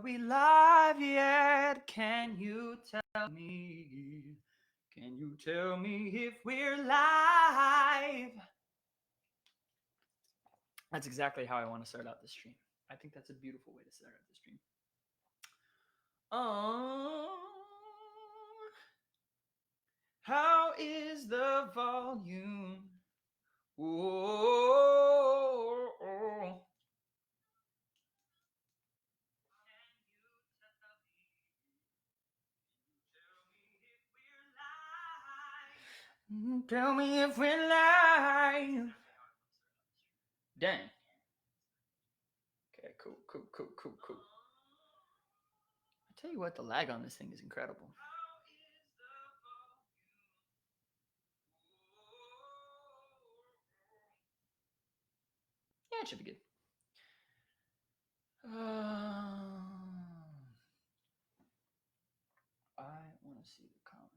we live yet? Can you tell me? Can you tell me if we're live? That's exactly how I want to start out this stream. I think that's a beautiful way to start out the stream. How is the volume? Whoa. Tell me if we're live. Dang. Okay, cool. I tell you what, the lag on this thing is incredible. Yeah, it should be good. I want to see the comments.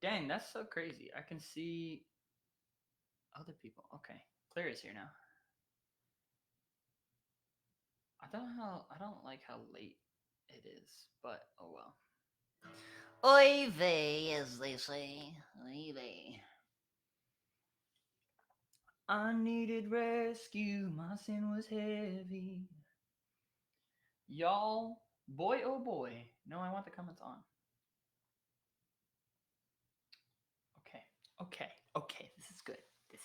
Dang, that's so crazy. I can see other people. Okay, Claire is here now. I don't like how late it is, but oh well. Oy vey, as they say. Oy vey. I needed rescue. My sin was heavy. Y'all, boy oh boy. No, I want the comments on. Okay. This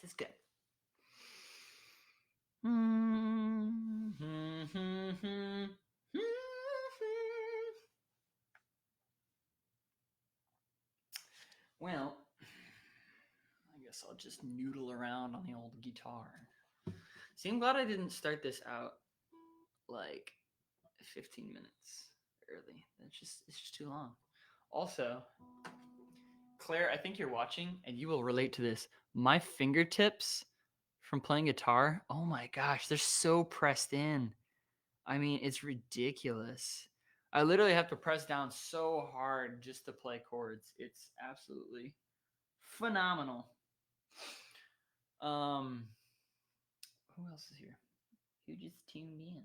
is good. Well, I guess I'll just noodle around on the old guitar. See, I'm glad I didn't start this out like 15 minutes early. It's just too long. Also, Claire, I think you're watching and you will relate to this. My fingertips from playing guitar, oh my gosh, they're so pressed in. I mean, it's ridiculous. I literally have to press down so hard just to play chords. It's absolutely phenomenal. Who else is here? Who just tuned in?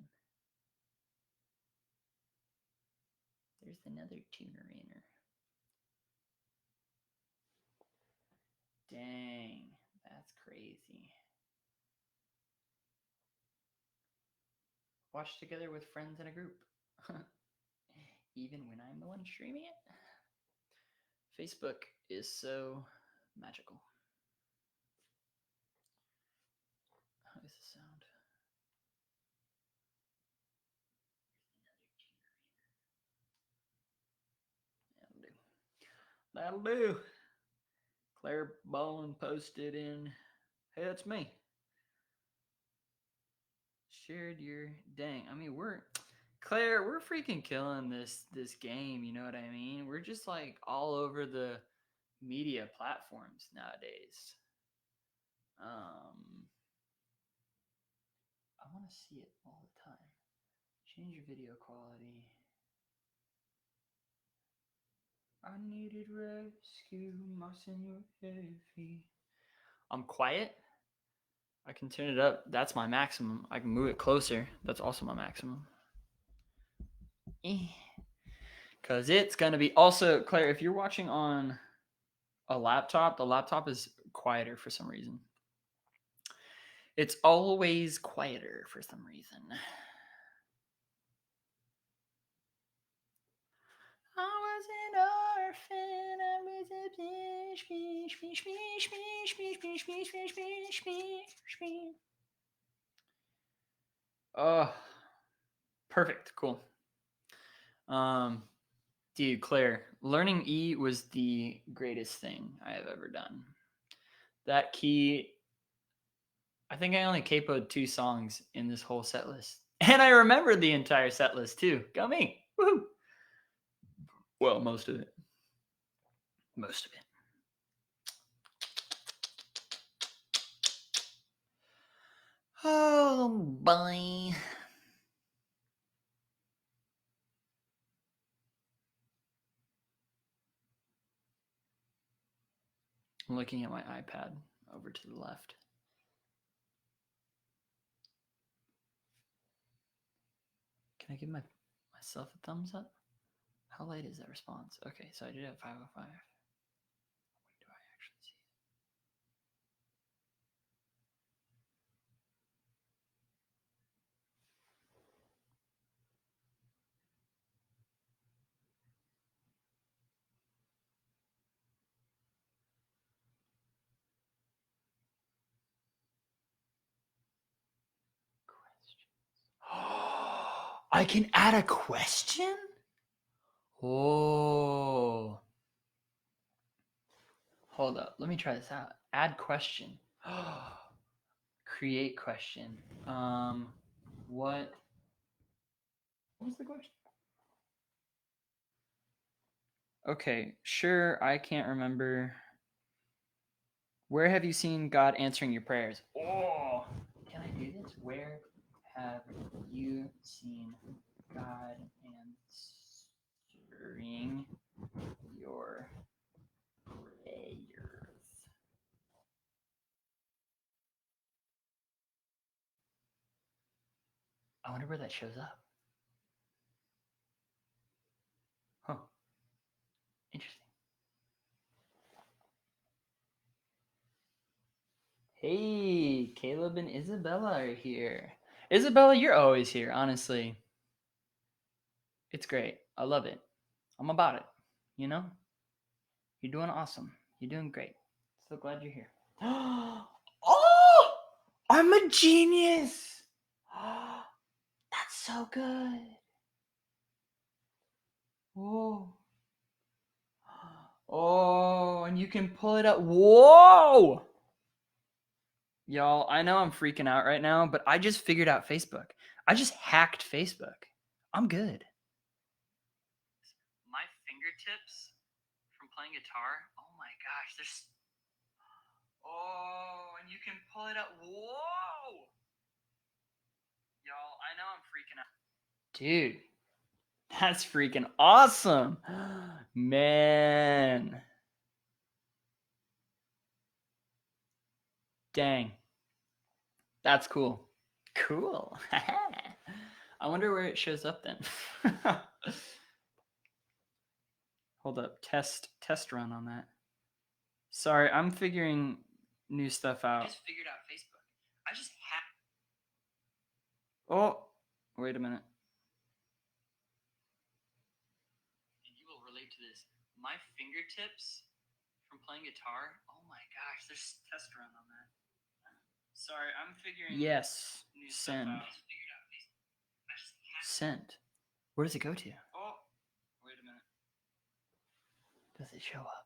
There's another tuner inner. Dang, that's crazy. Watch together with friends in a group. Even when I'm the one streaming it. Facebook is so magical. How does this sound? That'll do. Claire Bowen posted in. Hey, that's me. Shared your dang. I mean, Claire, we're freaking killing this game. You know what I mean? We're just like all over the media platforms nowadays. I want to see it all the time. Change your video quality. I needed rescue, my senor heavy. I'm quiet. I can turn it up. That's my maximum. I can move it closer. That's also my maximum. Because it's going to be also, Claire, if you're watching on a laptop, the laptop is quieter for some reason. It's always quieter for some reason. I was an orphan. I was a Oh, perfect. Cool. Dude, Claire, learning E was the greatest thing I have ever done. That key, I think I only capoed 2 songs in this whole set list. And I remembered the entire set list too. Go me. Woohoo. Well, most of it. Oh, boy. I'm looking at my iPad over to the left. Can I give myself a thumbs up? How late is that response? Okay, so I did it at 5:05. When do I actually see it? I can add a question? Oh. Hold up. Let me try this out. Add question. Create question. What was the question? Okay, sure, I can't remember. Where have you seen God answering your prayers? Oh, can I do this? Where have you seen God answering your prayers? I wonder where that shows up. Huh. Interesting. Hey, Caleb and Isabella are here. Isabella, you're always here, honestly. It's great. I love it. I'm about it. You know? You're doing awesome. You're doing great. So glad you're here. Oh! I'm a genius! That's so good. Oh. Oh, and you can pull it up. Whoa! Y'all, I know I'm freaking out right now, but I just figured out Facebook. I just hacked Facebook. I'm good. My fingertips from playing guitar. Oh my gosh, there's. Oh, and you can pull it up. Whoa! Y'all, I know I'm freaking out. Dude, that's freaking awesome. Man. Dang. That's cool. Cool. I wonder where it shows up then. Hold up. Test run on that. Sorry, I'm figuring new stuff out. I just figured out Facebook. I just hacked. Oh, wait a minute. And you will relate to this. My fingertips from playing guitar. Oh my gosh, there's test run on that. Sorry, I'm figuring. Yes. New send. Stuff out. Sent. Where does it go to? Oh, wait a minute. Does it show up?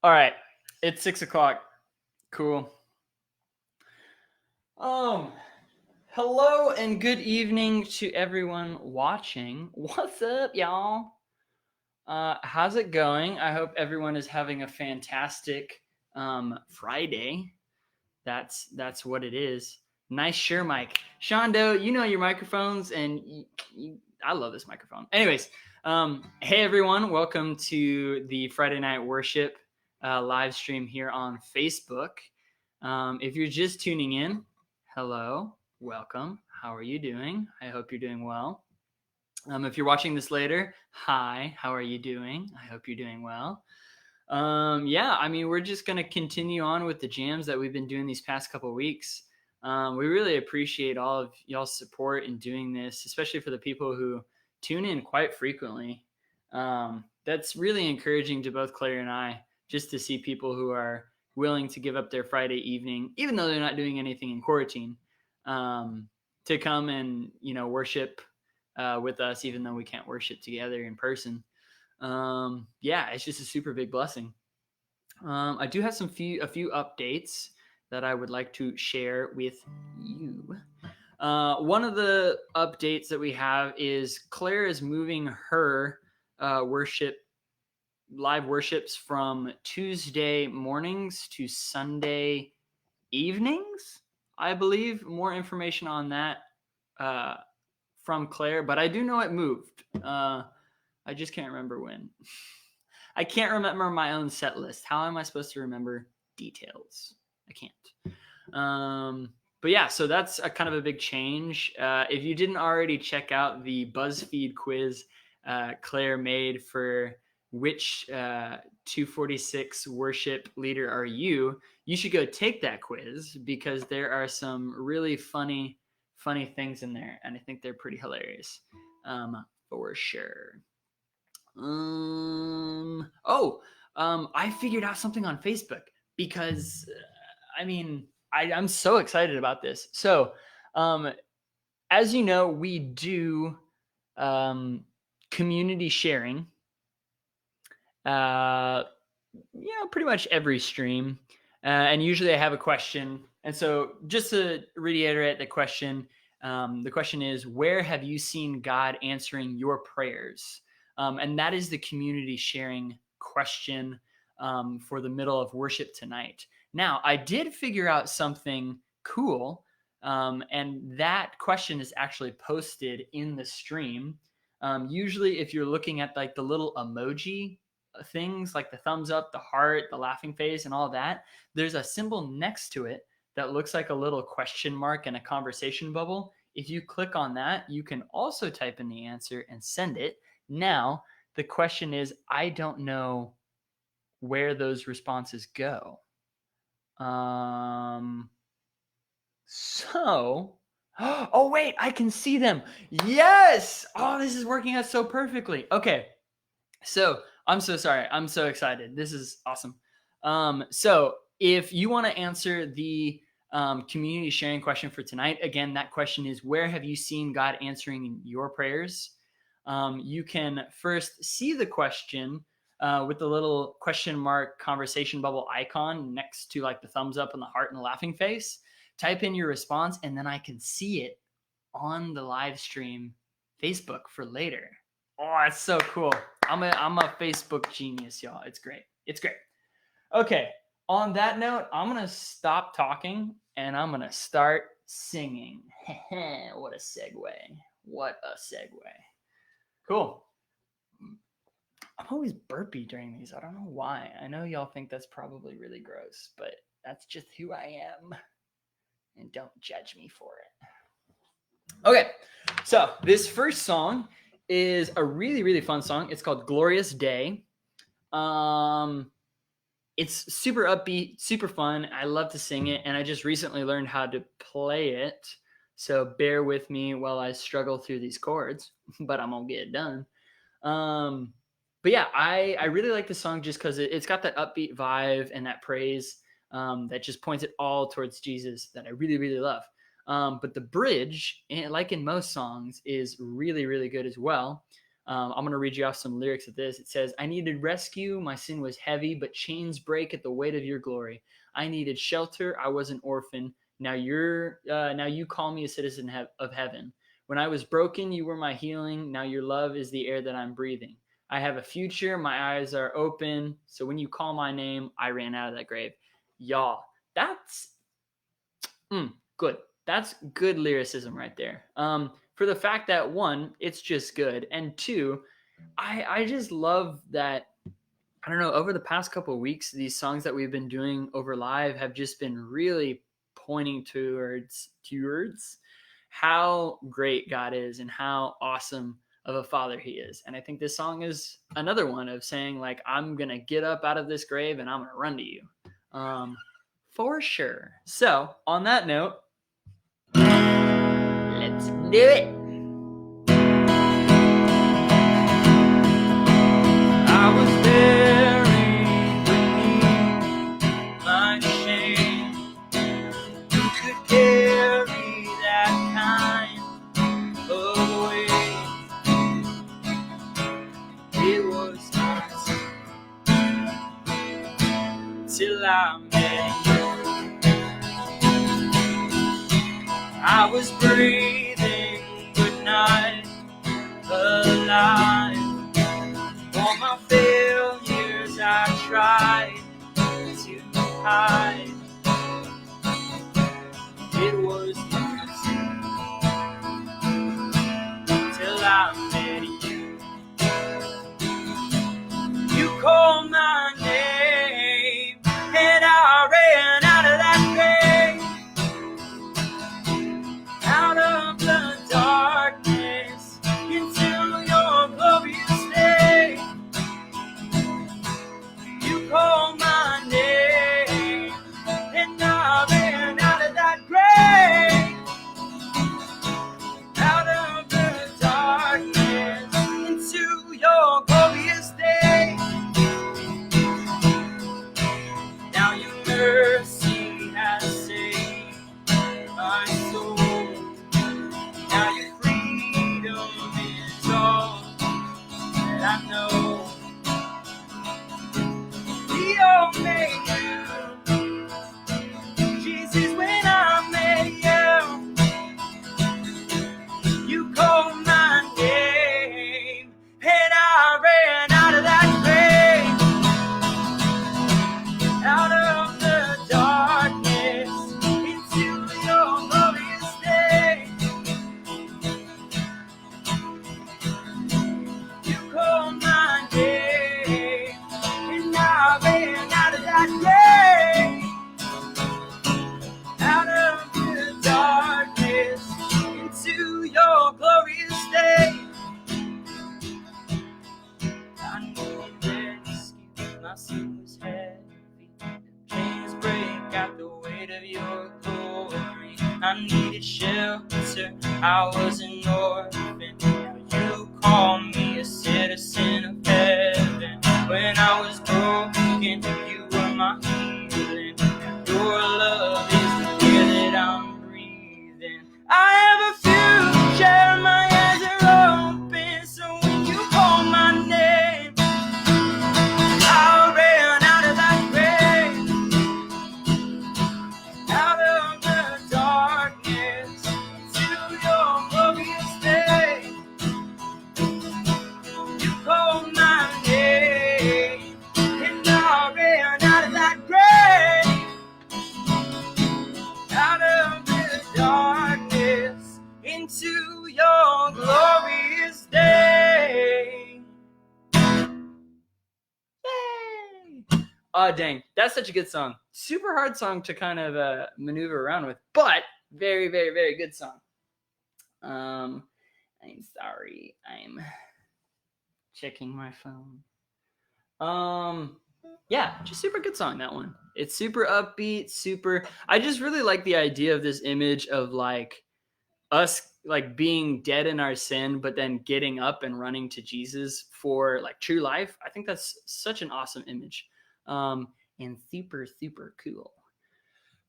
All right, it's 6:00. Cool. Hello and good evening to everyone watching. What's up, y'all? How's it going? I hope everyone is having a fantastic Friday. That's what it is. Nice sure mic. Shondo, you know your microphones, and I love this microphone. Anyways, hey everyone, welcome to the Friday Night Worship live stream here on Facebook. If you're just tuning in, hello, welcome. How are you doing? I hope you're doing well. If you're watching this later, hi, how are you doing? I hope you're doing well. Yeah, I mean, we're just going to continue on with the jams that we've been doing these past couple of weeks. We really appreciate all of y'all's support in doing this, especially for the people who tune in quite frequently. That's really encouraging to both Claire and I, just to see people who are willing to give up their Friday evening, even though they're not doing anything in quarantine, to come and, worship with us, even though we can't worship together in person. Yeah, it's just a super big blessing. I do have a few updates that I would like to share with you. One of the updates that we have is Claire is moving her live worships from Tuesday mornings to Sunday evenings, I believe. More information on that from Claire, but I do know it moved. I just can't remember when. I can't remember my own set list. How am I supposed to remember details? I can't. But yeah, so that's a kind of a big change. If you didn't already check out the BuzzFeed quiz Claire made for which 246 worship leader are you, you should go take that quiz because there are some really funny things in there, and I think they're pretty hilarious, for sure. I figured out something on Facebook because, I'm so excited about this. So, as you know, we do community sharing. Pretty much every stream, and usually I have a question. And so, just to reiterate the question is, where have you seen God answering your prayers? And that is the community sharing question for the middle of worship tonight. Now, I did figure out something cool, and that question is actually posted in the stream. Usually, if you're looking at like the little emoji things, like the thumbs up, the heart, the laughing face, and all that, there's a symbol next to it that looks like a little question mark and a conversation bubble. If you click on that, you can also type in the answer and send it. Now, the question is, I don't know where those responses go. Oh wait, I can see them. Yes! Oh, this is working out so perfectly. Okay. So, I'm so sorry. I'm so excited. This is awesome. So if you want to answer the community sharing question for tonight, again, that question is, where have you seen God answering your prayers? You can first see the question with the little question mark conversation bubble icon next to like the thumbs up and the heart and the laughing face. Type in your response, and then I can see it on the live stream Facebook for later. Oh, that's so cool. I'm a Facebook genius, y'all. It's great. It's great. Okay. On that note, I'm going to stop talking and I'm going to start singing. What a segue. What a segue. Cool. I'm always burpy during these. I don't know why. I know y'all think that's probably really gross, but that's just who I am. And don't judge me for it. Okay. So this first song is a really, really fun song. It's called Glorious Day. It's super upbeat, super fun. I love to sing it, and I just recently learned how to play it. So bear with me while I struggle through these chords, but I'm gonna get it done. But yeah, I really like this song just because it's got that upbeat vibe and that praise that just points it all towards Jesus that I really, really love. But the bridge, like in most songs, is really, really good as well. I'm going to read you off some lyrics of this. It says, I needed rescue. My sin was heavy, but chains break at the weight of your glory. I needed shelter. I was an orphan. Now you call me a citizen of heaven. When I was broken, you were my healing. Now your love is the air that I'm breathing. I have a future. My eyes are open. So when you call my name, I ran out of that grave. Y'all, that's good. That's good lyricism right there. For the fact that, one, it's just good, and two, I just love that, I don't know, over the past couple of weeks, these songs that we've been doing over live have just been really pointing towards how great God is and how awesome of a father he is. And I think this song is another one of saying, like, I'm going to get up out of this grave and I'm going to run to you. For sure. So, on that note, let's do it. I was buried beneath my shame. Who could carry that kind of weight? It was not till I met you. I was breathing but not alive. All my failures I tried to hide. It was not till I met you. You called my name and I ran out of that grave. needed shelter. I was an orphan. Now you call me a citizen of heaven. When I was broken, you were my healing. Your love is the air that I'm breathing. I have a future, my eyes are open. So when you call my name, I'll run out of that grave, out of the darkness, to your glorious day. You call my name, and I'll run out of that grave, out of the darkness, into your glorious day. Yay! Oh, dang. That's such a good song. Super hard song to kind of maneuver around with, but very, very, very good song. I'm sorry. I'm checking my phone. Yeah, just super good song, that one. It's super upbeat, I just really like the idea of this image of like us like being dead in our sin, but then getting up and running to Jesus for like true life. I think that's such an awesome image. And super, super cool.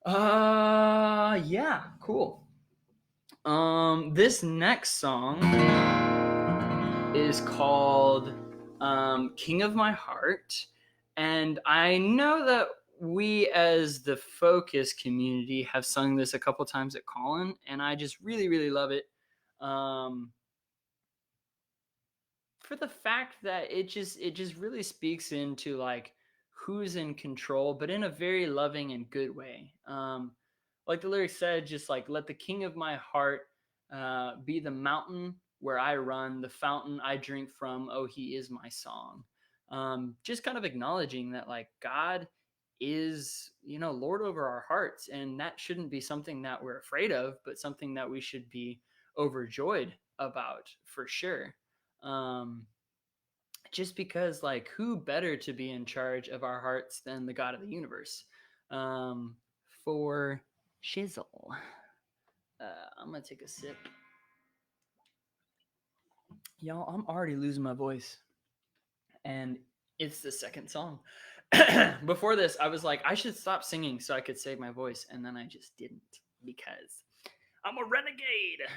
Yeah, cool. This next song is called King of My Heart. And I know that we as the Focus community have sung this a couple times at Colin, and I just really, really love it. For the fact that it just really speaks into like who's in control, but in a very loving and good way. Like the lyrics said, just like, let the King of my heart be the mountain where I run, the fountain I drink from. Oh, he is my song. Just kind of acknowledging that like God is, Lord over our hearts, and that shouldn't be something that we're afraid of, but something that we should be overjoyed about for sure. Just because like who better to be in charge of our hearts than the God of the universe? For shizzle. I'm gonna take a sip. Y'all, I'm already losing my voice, and it's the second song. Before this, I was like, I should stop singing so I could save my voice, and then I just didn't because I'm a renegade.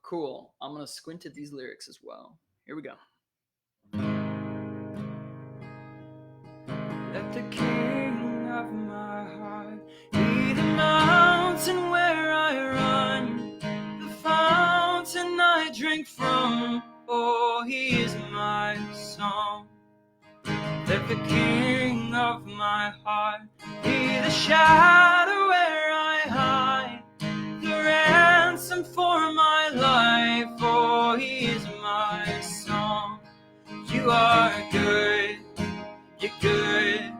Cool. I'm gonna squint at these lyrics as well. Here we go. Let the King of my heart be the mountain where I run, the fountain I drink from. Oh, he is my song. Let the King of my heart be the shadow where I hide, the ransom for my life. Oh, he is my song. You are good, you're good.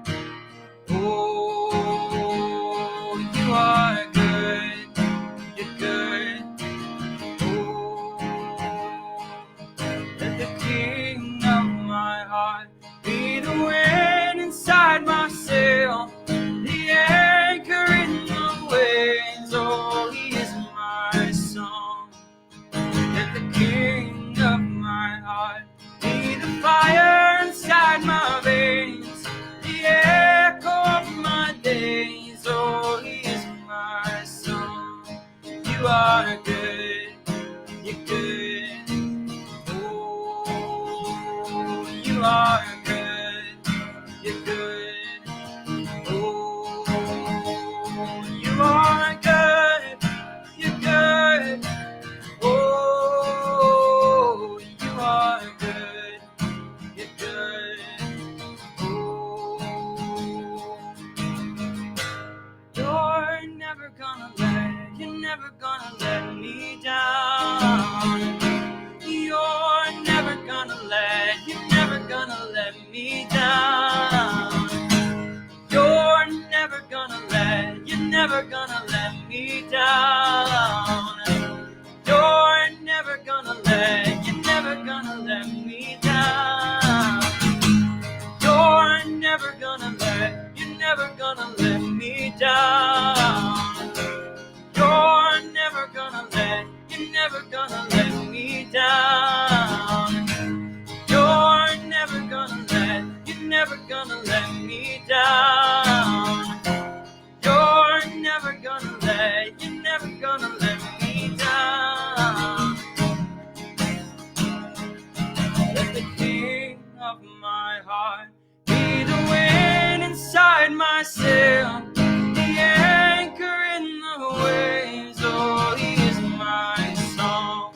Oh, you are good, you're good. Oh, let the King of my heart be the wind inside my sail, the anchor in the waves. Oh, he is my song. Let the King of my heart be the fire inside my veins, the echo of my days. Oh, he is my song. You are good, you're good. Oh, you are good, you're good. Oh, you are good, you're good. Oh, you are good, you're good. Oh, you're never gonna let me down. You're never gonna let me down. You're never gonna let me down. You're never gonna let me down. You're never gonna let me down. never gonna let me down. You're never gonna let me down. You're never gonna let me down. Let the king of my heart be the wind inside my sail, the anchor in the waves. Oh, he is my song.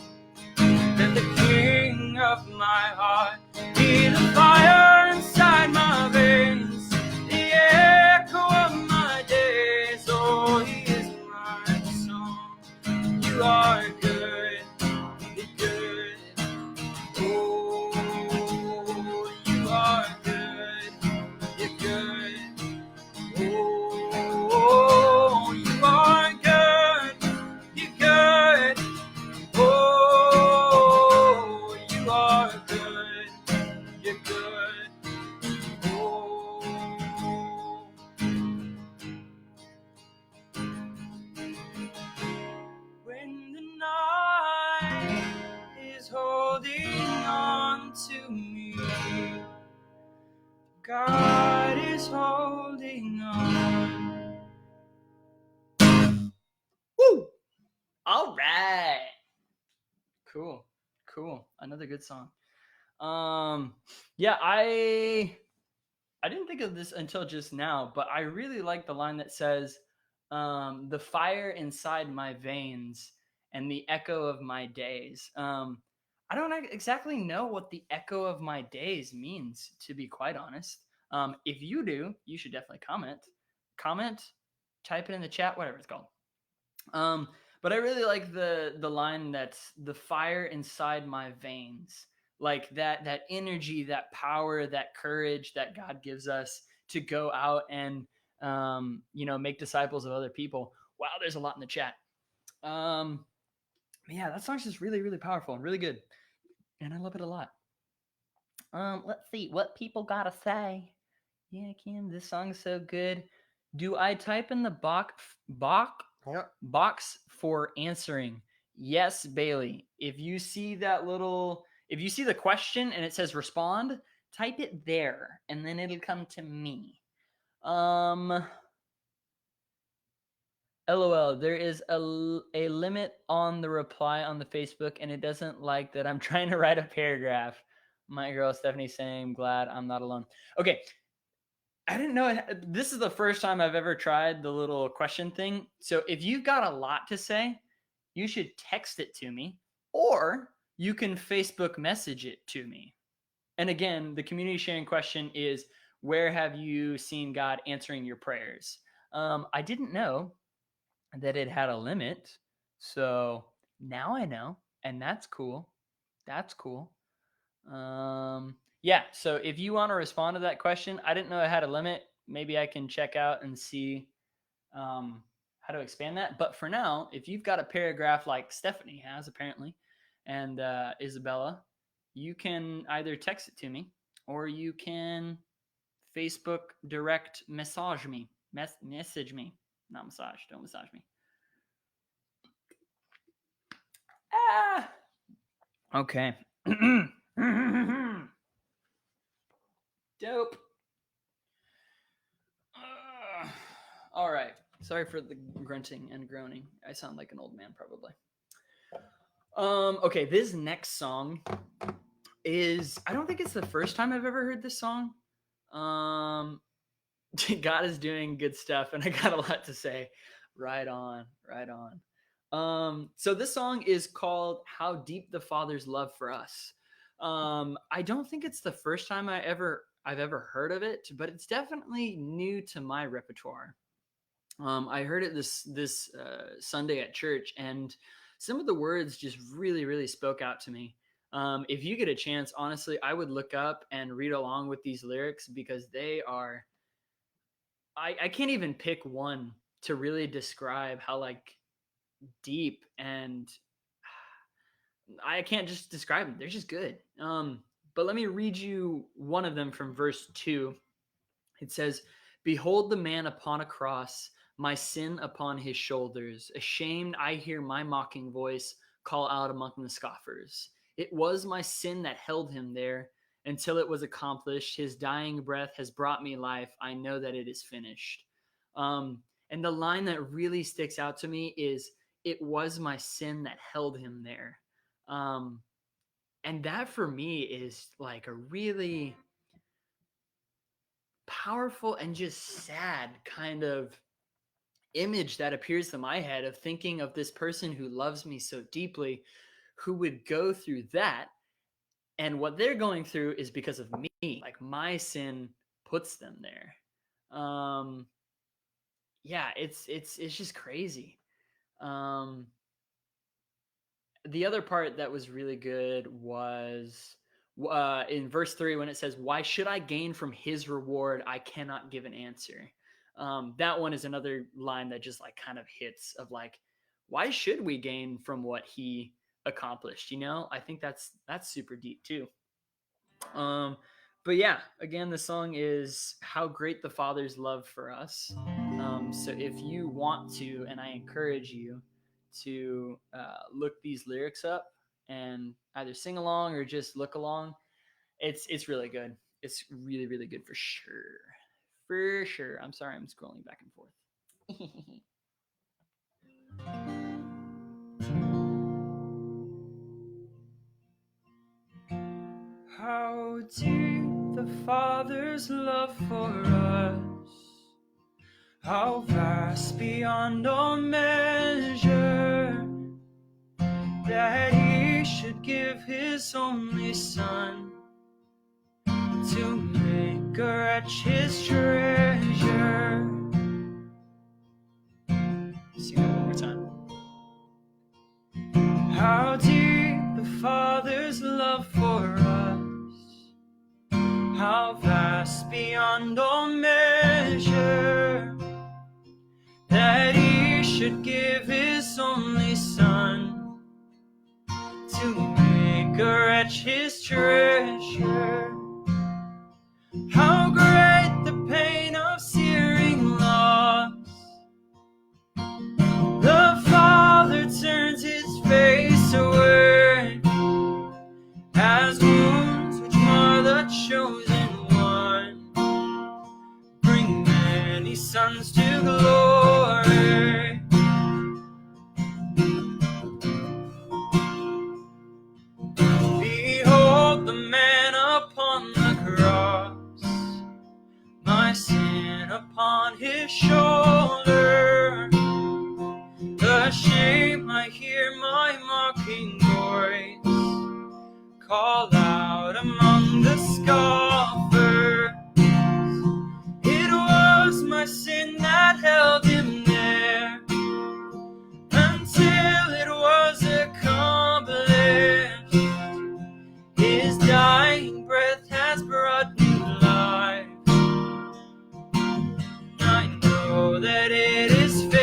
Let the king of my heart be the fire inside my veins, the echo of my days. Oh, he is my song. You are good, you're good. Oh, you are good, you're good. Oh, you are good, you're good. Oh, you are good, you're good. Oh. When the night is holding on to me, God is holding on. Woo! All right. Cool. Another good song. Yeah, I didn't think of this until just now, but I really like the line that says, the fire inside my veins and the echo of my days. I don't exactly know what the echo of my days means, to be quite honest. If you do, you should definitely comment, type it in the chat, whatever it's called. But I really like the line that's the fire inside my veins, like that energy, that power, that courage that God gives us to go out and make disciples of other people. Wow, there's a lot in the chat. Yeah, that song's just really, really powerful and really good, and I love it a lot. Let's see what people gotta say. Yeah, Kim, this song's so good. Do I type in the box for answering? Yes, Bailey. If you see the question and it says respond, type it there, and then it'll come to me. LOL, there is a limit on the reply on the Facebook, and it doesn't like that I'm trying to write a paragraph. My girl Stephanie saying, glad I'm not alone. Okay. I didn't know this is the first time I've ever tried the little question thing. So if you've got a lot to say, you should text it to me, or you can Facebook message it to me. And again, the community sharing question is, where have you seen God answering your prayers? I didn't know that it had a limit. So now I know, and that's cool. Yeah, so if you want to respond to that question, I didn't know it had a limit. Maybe I can check out and see how to expand that. But for now, if you've got a paragraph like Stephanie has apparently, and Isabella, you can either text it to me, or you can Facebook direct message me. Message me. Not massage. Don't massage me. Okay. Dope. All right. Sorry for the grunting and groaning. I sound like an old man, probably. Okay, this next song is, I don't think it's the first time I've ever heard this song. God is doing good stuff, and I got a lot to say. Right on. So this song is called How Deep the Father's Love for Us. I don't think it's the first time I've ever heard of it, but it's definitely new to my repertoire. I heard it this Sunday at church, and some of the words just really, really spoke out to me. If you get a chance, honestly, I would look up and read along with these lyrics, because they are, I can't even pick one to really describe how like deep, and I can't just describe them. They're just good. But let me read you one of them from verse 2. It says, "Behold the man upon a cross, my sin upon his shoulders. Ashamed, I hear my mocking voice call out among the scoffers. It was my sin that held him there until it was accomplished. His dying breath has brought me life. I know that it is finished. And the line that really sticks out to me is, it was my sin that held him there. And that for me is like a really powerful and just sad kind of image that appears to my head, of thinking of this person who loves me so deeply, who would go through that, and what they're going through is because of me. Like, my sin puts them there. Yeah, it's just crazy. The other part that was really good was in verse 3, when it says, "Why should I gain from his reward? I cannot give an answer." That one is another line that just like kind of hits, of like, why should we gain from what he accomplished? I think that's super deep too. But yeah, again, the song is "How Great the Father's Love for Us." So if you want to, and I encourage you to look these lyrics up and either sing along or just look along, it's really good. It's really, really good for sure. For sure. I'm sorry, I'm scrolling back and forth. How deep the Father's love for us, how vast beyond all measure, that he should give his only Son to make a wretch his treasure. Sing that one more time. How deep the Father's love for us, how vast beyond all measure, that he should give his only Son to make a wretch his treasure. How great the pain of searing loss, the Father turns his face away, as wounds which mar the chosen one bring many sons to glory. Behold the man upon the cross, my sin upon his shoulder. Ashamed I hear my mocking voice call out among the scoffers. It was my sin that held him there until it was accomplished. His dying breath has brought new life. I know that it is finished.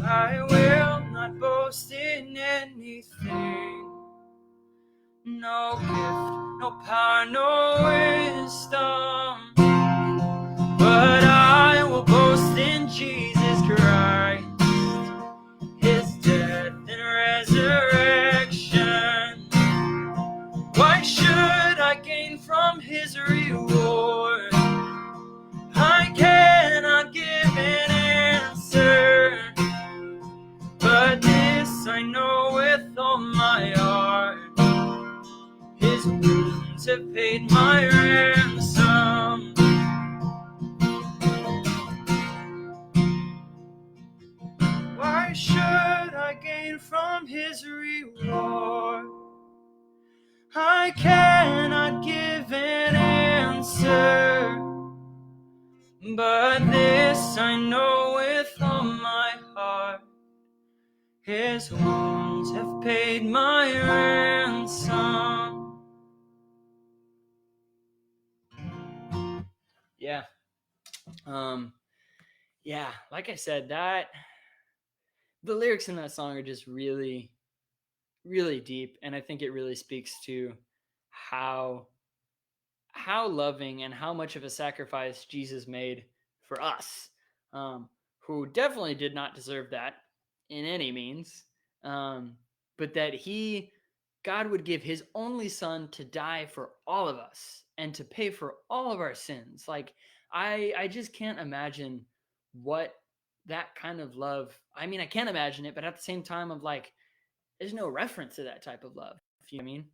I will not boast in anything, no gift, no power, no wisdom, but I will boast in Jesus Christ, his death and resurrection. Why should I gain from his reward? I cannot give an answer, but this I know with all my heart, his wounds have paid my ransom. Why should I gain from his reward? I cannot give an answer, but this I know with all my heart, his wounds have paid my ransom. Yeah. Yeah, like I said, that the lyrics in that song are just really, really deep, and I think it really speaks to how loving and how much of a sacrifice Jesus made for us, who definitely did not deserve that in any means, but that God would give his only son to die for all of us and to pay for all of our sins. Like, I just can't imagine what that kind of love. I mean, I can't imagine it, but at the same time, of like, there's no reference to that type of love. If you know what I mean,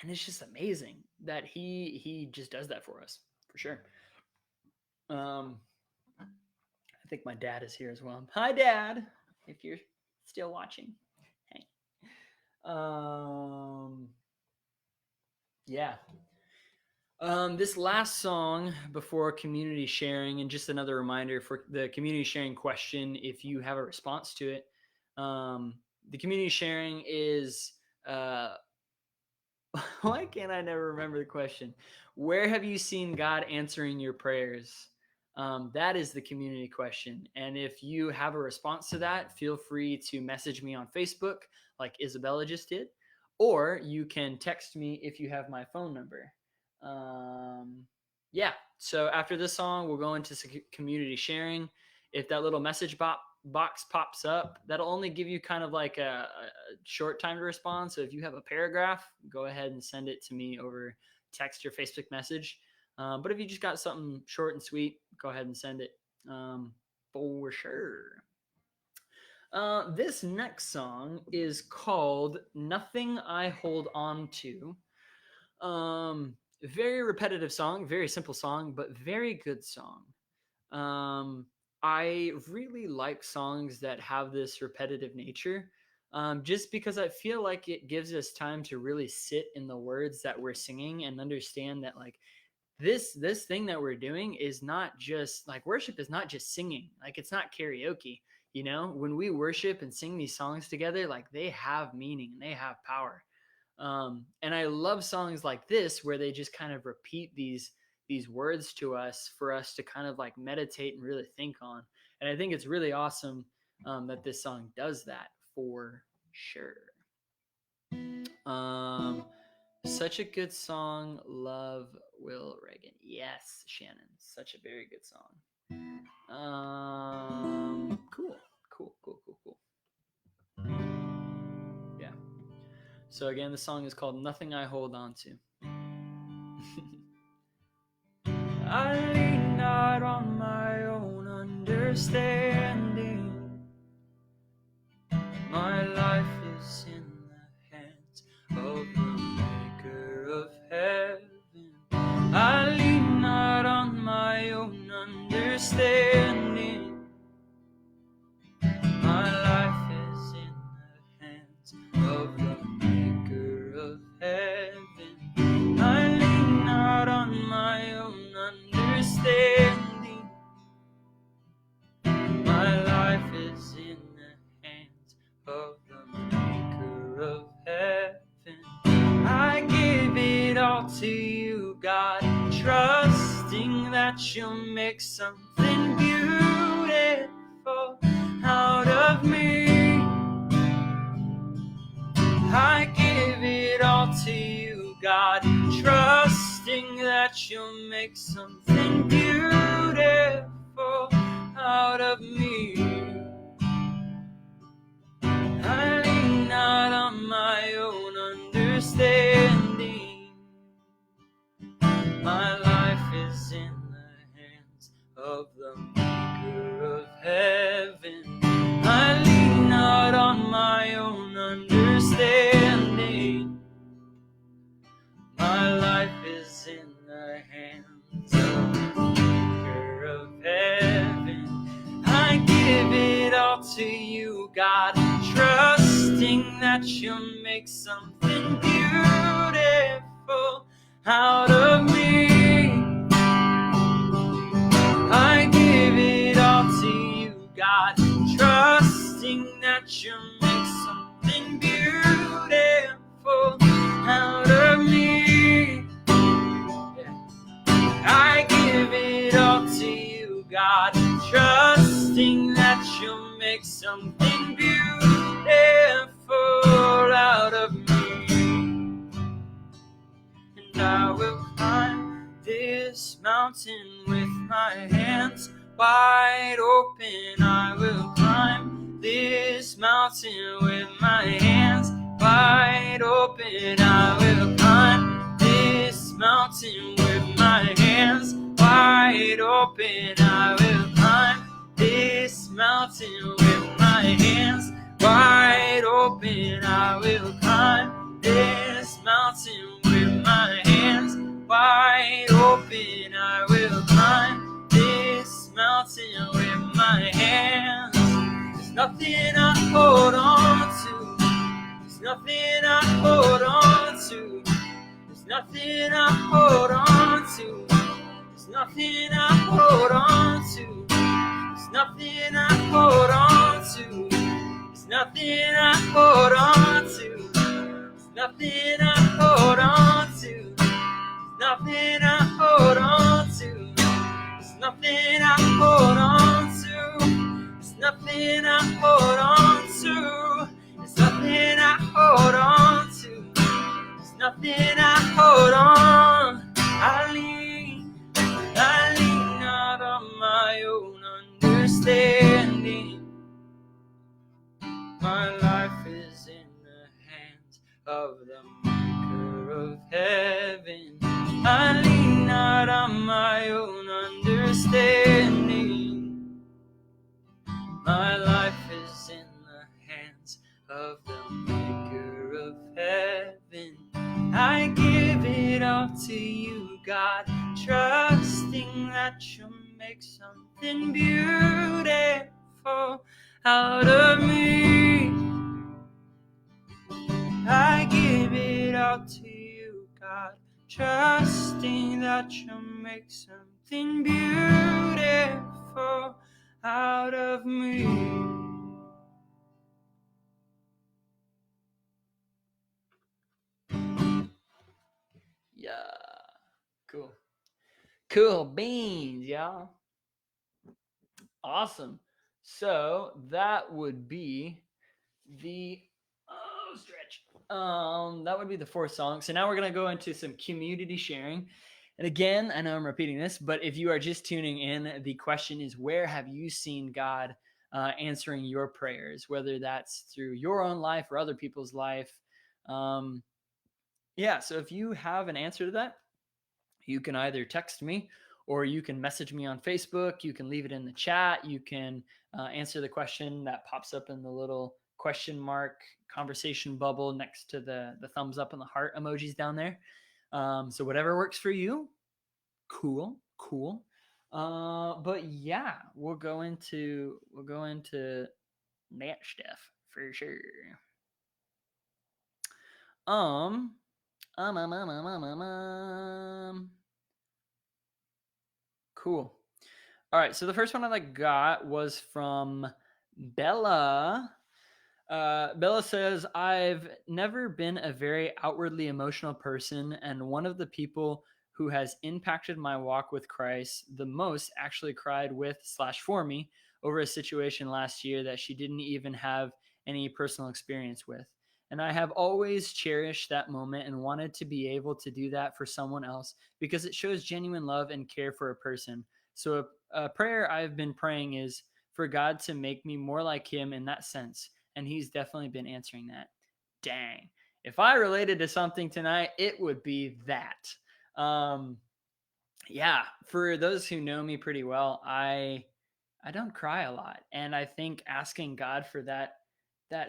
and it's just amazing that he just does that for us, for sure. I think my dad is here as well. Hi, Dad, if you're still watching. Hey. Yeah. This last song before community sharing, and just another reminder for the community sharing question, if you have a response to it, the community sharing is, why can't I never remember the question? Where have you seen God answering your prayers? That is the community question. And if you have a response to that, feel free to message me on Facebook, like Isabella just did, or you can text me if you have my phone number. Yeah. So after this song, we'll go into community sharing. If that little message box pops up, that'll only give you kind of like a short time to respond. So if you have a paragraph, go ahead and send it to me over text or Facebook message. But if you just got something short and sweet, go ahead and send it, for sure. This next song is called Nothing I Hold On To. Very repetitive song, very simple song, but very good song. I really like songs that have this repetitive nature, just because I feel like it gives us time to really sit in the words that we're singing and understand that, like, this thing that we're doing is not just like, worship is not just singing. Like, it's not karaoke. You know, when we worship and sing these songs together, like, they have meaning and they have power. And I love songs like this where they just kind of repeat these words to us for us to kind of like meditate and really think on. And I think it's really awesome that this song does that, for sure. Such a good song. Love Will Reagan. Yes, Shannon. Such a very good song. Cool. Yeah. So again, the song is called Nothing I Hold On To. I lean not on my own understanding. My life is in the hands of the Maker of heaven. I lean not on my own understanding. My life is in the hands of the Maker of heaven. I lean not on my own understanding. My life is in the hands of the Maker of heaven. I give it all to you, God, trusting that you'll make something beautiful out of me. I give it all to you, God, trusting that you'll make something beautiful out of me. I lean not on my own understanding. My life is in the hands of the Maker of heaven. I lean not on my own understanding. My life is in the hands of the Maker of heaven. I give it all to you, God, trusting that you'll make something beautiful out of me. I give it all to you, God, trusting that you'll make something beautiful out of me. I give it all to you, God, trusting that you'll make something beautiful out of me. And I will climb this mountain with my hands wide open. I will climb this mountain with my hands wide open. I will climb this mountain with my hands wide open. I will climb this mountain with my hands wide open. I will climb this mountain with my hands wide open. I will climb this mountain with my hands. There's nothing I hold on to. There's nothing I hold on to. There's nothing I hold on to. There's nothing I hold on to. There's nothing I hold on to. There's nothing I hold on to. There's nothing I hold on to. There's nothing I hold on to. There's nothing I hold on to. There's nothing I hold on to. There's nothing I hold on to. There's nothing I hold on. I lean not on my own understanding. My life is in the hands of the maker of heaven. I lean not on my own understanding. My life is in the hands of the maker of heaven. I give it all to you, God, trusting that you'll make something beautiful out of me. I give it all to you, God, trusting that you'll make something beautiful out of me. Yeah. Cool. Cool beans, y'all. Awesome. So that would be the stretch. That would be the fourth song. So now we're gonna go into some community sharing. And again, I know I'm repeating this, but if you are just tuning in, the question is, where have you seen God answering your prayers, whether that's through your own life or other people's life? Yeah, so if you have an answer to that, you can either text me or you can message me on Facebook. You can leave it in the chat. You can answer the question that pops up in the little question mark conversation bubble next to the thumbs up and the heart emojis down there. So whatever works for you. Cool. But yeah, we'll go into that stuff for sure. Cool. All right, so the first one I got was from Bella. Bella says, I've never been a very outwardly emotional person, and one of the people who has impacted my walk with Christ the most actually cried with/for me over a situation last year that she didn't even have any personal experience with. And I have always cherished that moment and wanted to be able to do that for someone else because it shows genuine love and care for a person. So a prayer I've been praying is for God to make me more like him in that sense. And he's definitely been answering that. Dang. If I related to something tonight, it would be that. Yeah, for those who know me pretty well, I don't cry a lot. And I think asking God for that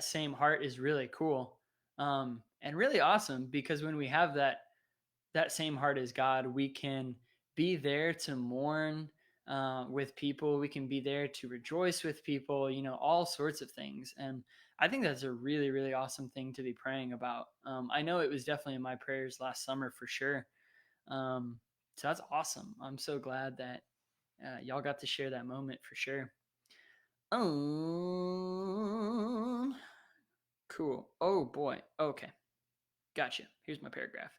same heart is really cool. And really awesome, because when we have that same heart as God, we can be there to mourn with people. We can be there to rejoice with people, all sorts of things. And I think that's a really, really awesome thing to be praying about. I know it was definitely in my prayers last summer for sure. So that's awesome. I'm so glad that y'all got to share that moment for sure. Cool. Oh boy. Okay. Gotcha. Here's my paragraph.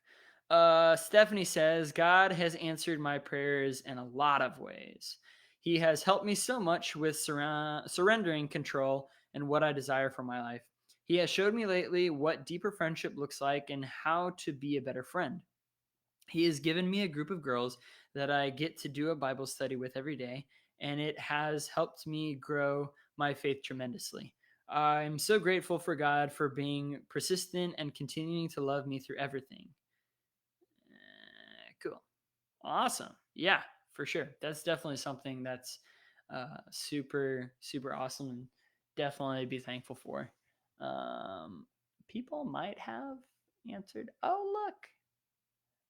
Stephanie says, God has answered my prayers in a lot of ways. He has helped me so much with surrendering control and what I desire for my life. He has showed me lately what deeper friendship looks like and how to be a better friend. He has given me a group of girls that I get to do a Bible study with every day, and it has helped me grow my faith tremendously. I'm so grateful for God for being persistent and continuing to love me through everything. Cool. Awesome. Yeah, for sure. That's definitely something that's super, super awesome and definitely be thankful for. People might have answered. Oh, look.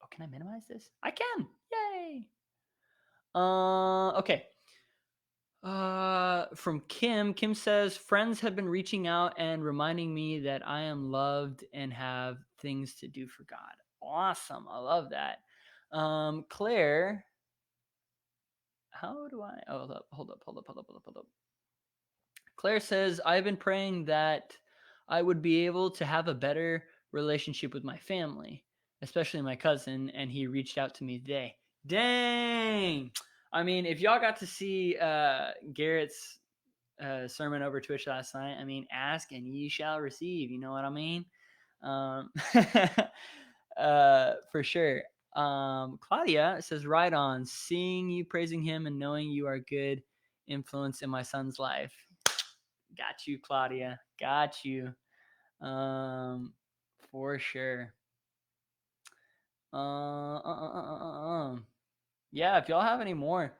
Oh, can I minimize this? I can. Yay. Okay. From Kim. Kim says friends have been reaching out and reminding me that I am loved and have things to do for God. Awesome. I love that. Claire, how do I? Oh, hold up. Claire says I've been praying that I would be able to have a better relationship with my family, especially my cousin, and he reached out to me today. Dang! I mean, if y'all got to see Garrett's sermon over Twitch last night, I mean, ask and ye shall receive. You know what I mean? Um, for sure. Claudia says, right on, seeing you praising him and knowing you are a good influence in my son's life. Got you, Claudia. Got you. For sure. Yeah, if y'all have any more,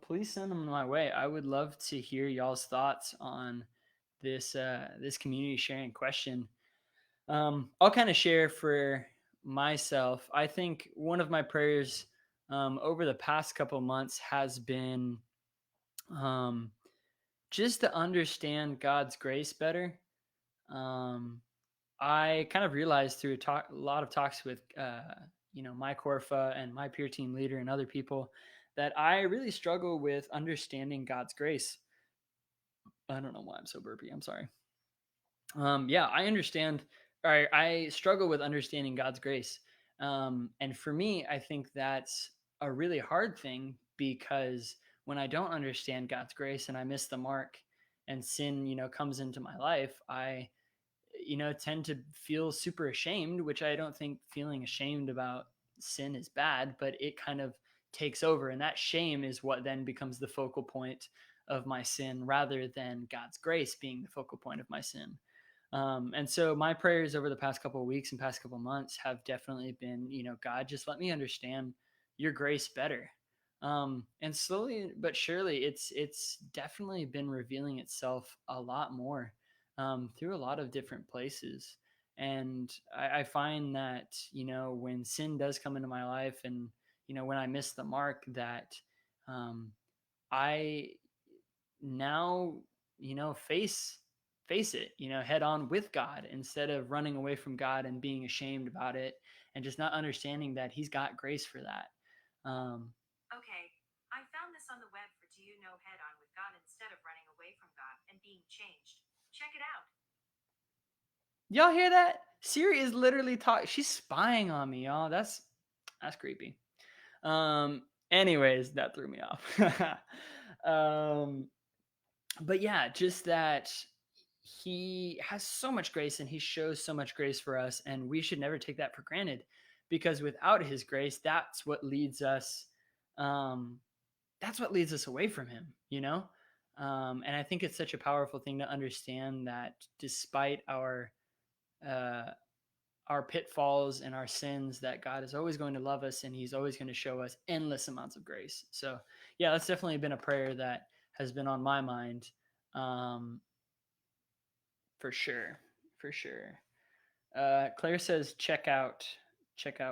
please send them my way. I would love to hear y'all's thoughts on this community sharing question. I'll kind of share for myself. I think one of my prayers over the past couple months has been just to understand God's grace better. I kind of realized through a lot of talks with, my Corfa and my peer team leader and other people that I really struggle with understanding God's grace. I don't know why I'm so burpy. I'm sorry. Yeah, I understand. I struggle with understanding God's grace. And for me, I think that's a really hard thing because when I don't understand God's grace and I miss the mark and sin, comes into my life, I tend to feel super ashamed, which I don't think feeling ashamed about sin is bad, but it kind of takes over. And that shame is what then becomes the focal point of my sin rather than God's grace being the focal point of my sin. And so my prayers over the past couple of weeks and past couple of months have definitely been, God, just let me understand your grace better. And slowly but surely, it's definitely been revealing itself a lot more through a lot of different places. And I find that, when sin does come into my life and, when I miss the mark, that I now, face it, head on with God instead of running away from God and being ashamed about it and just not understanding that he's got grace for that. Okay, I found this on the web for Do You Know Head On with God instead of running away from God and being changed. Check it out. Y'all hear that? Siri is literally talking. She's spying on me, y'all. That's creepy. Anyways, that threw me off. But yeah, just that he has so much grace and he shows so much grace for us, and we should never take that for granted, because without his grace, that's what leads us away from him, and I think it's such a powerful thing to understand that despite our pitfalls and our sins, that God is always going to love us and he's always going to show us endless amounts of grace. So yeah, that's definitely been a prayer that has been on my mind. For sure. Claire says, check out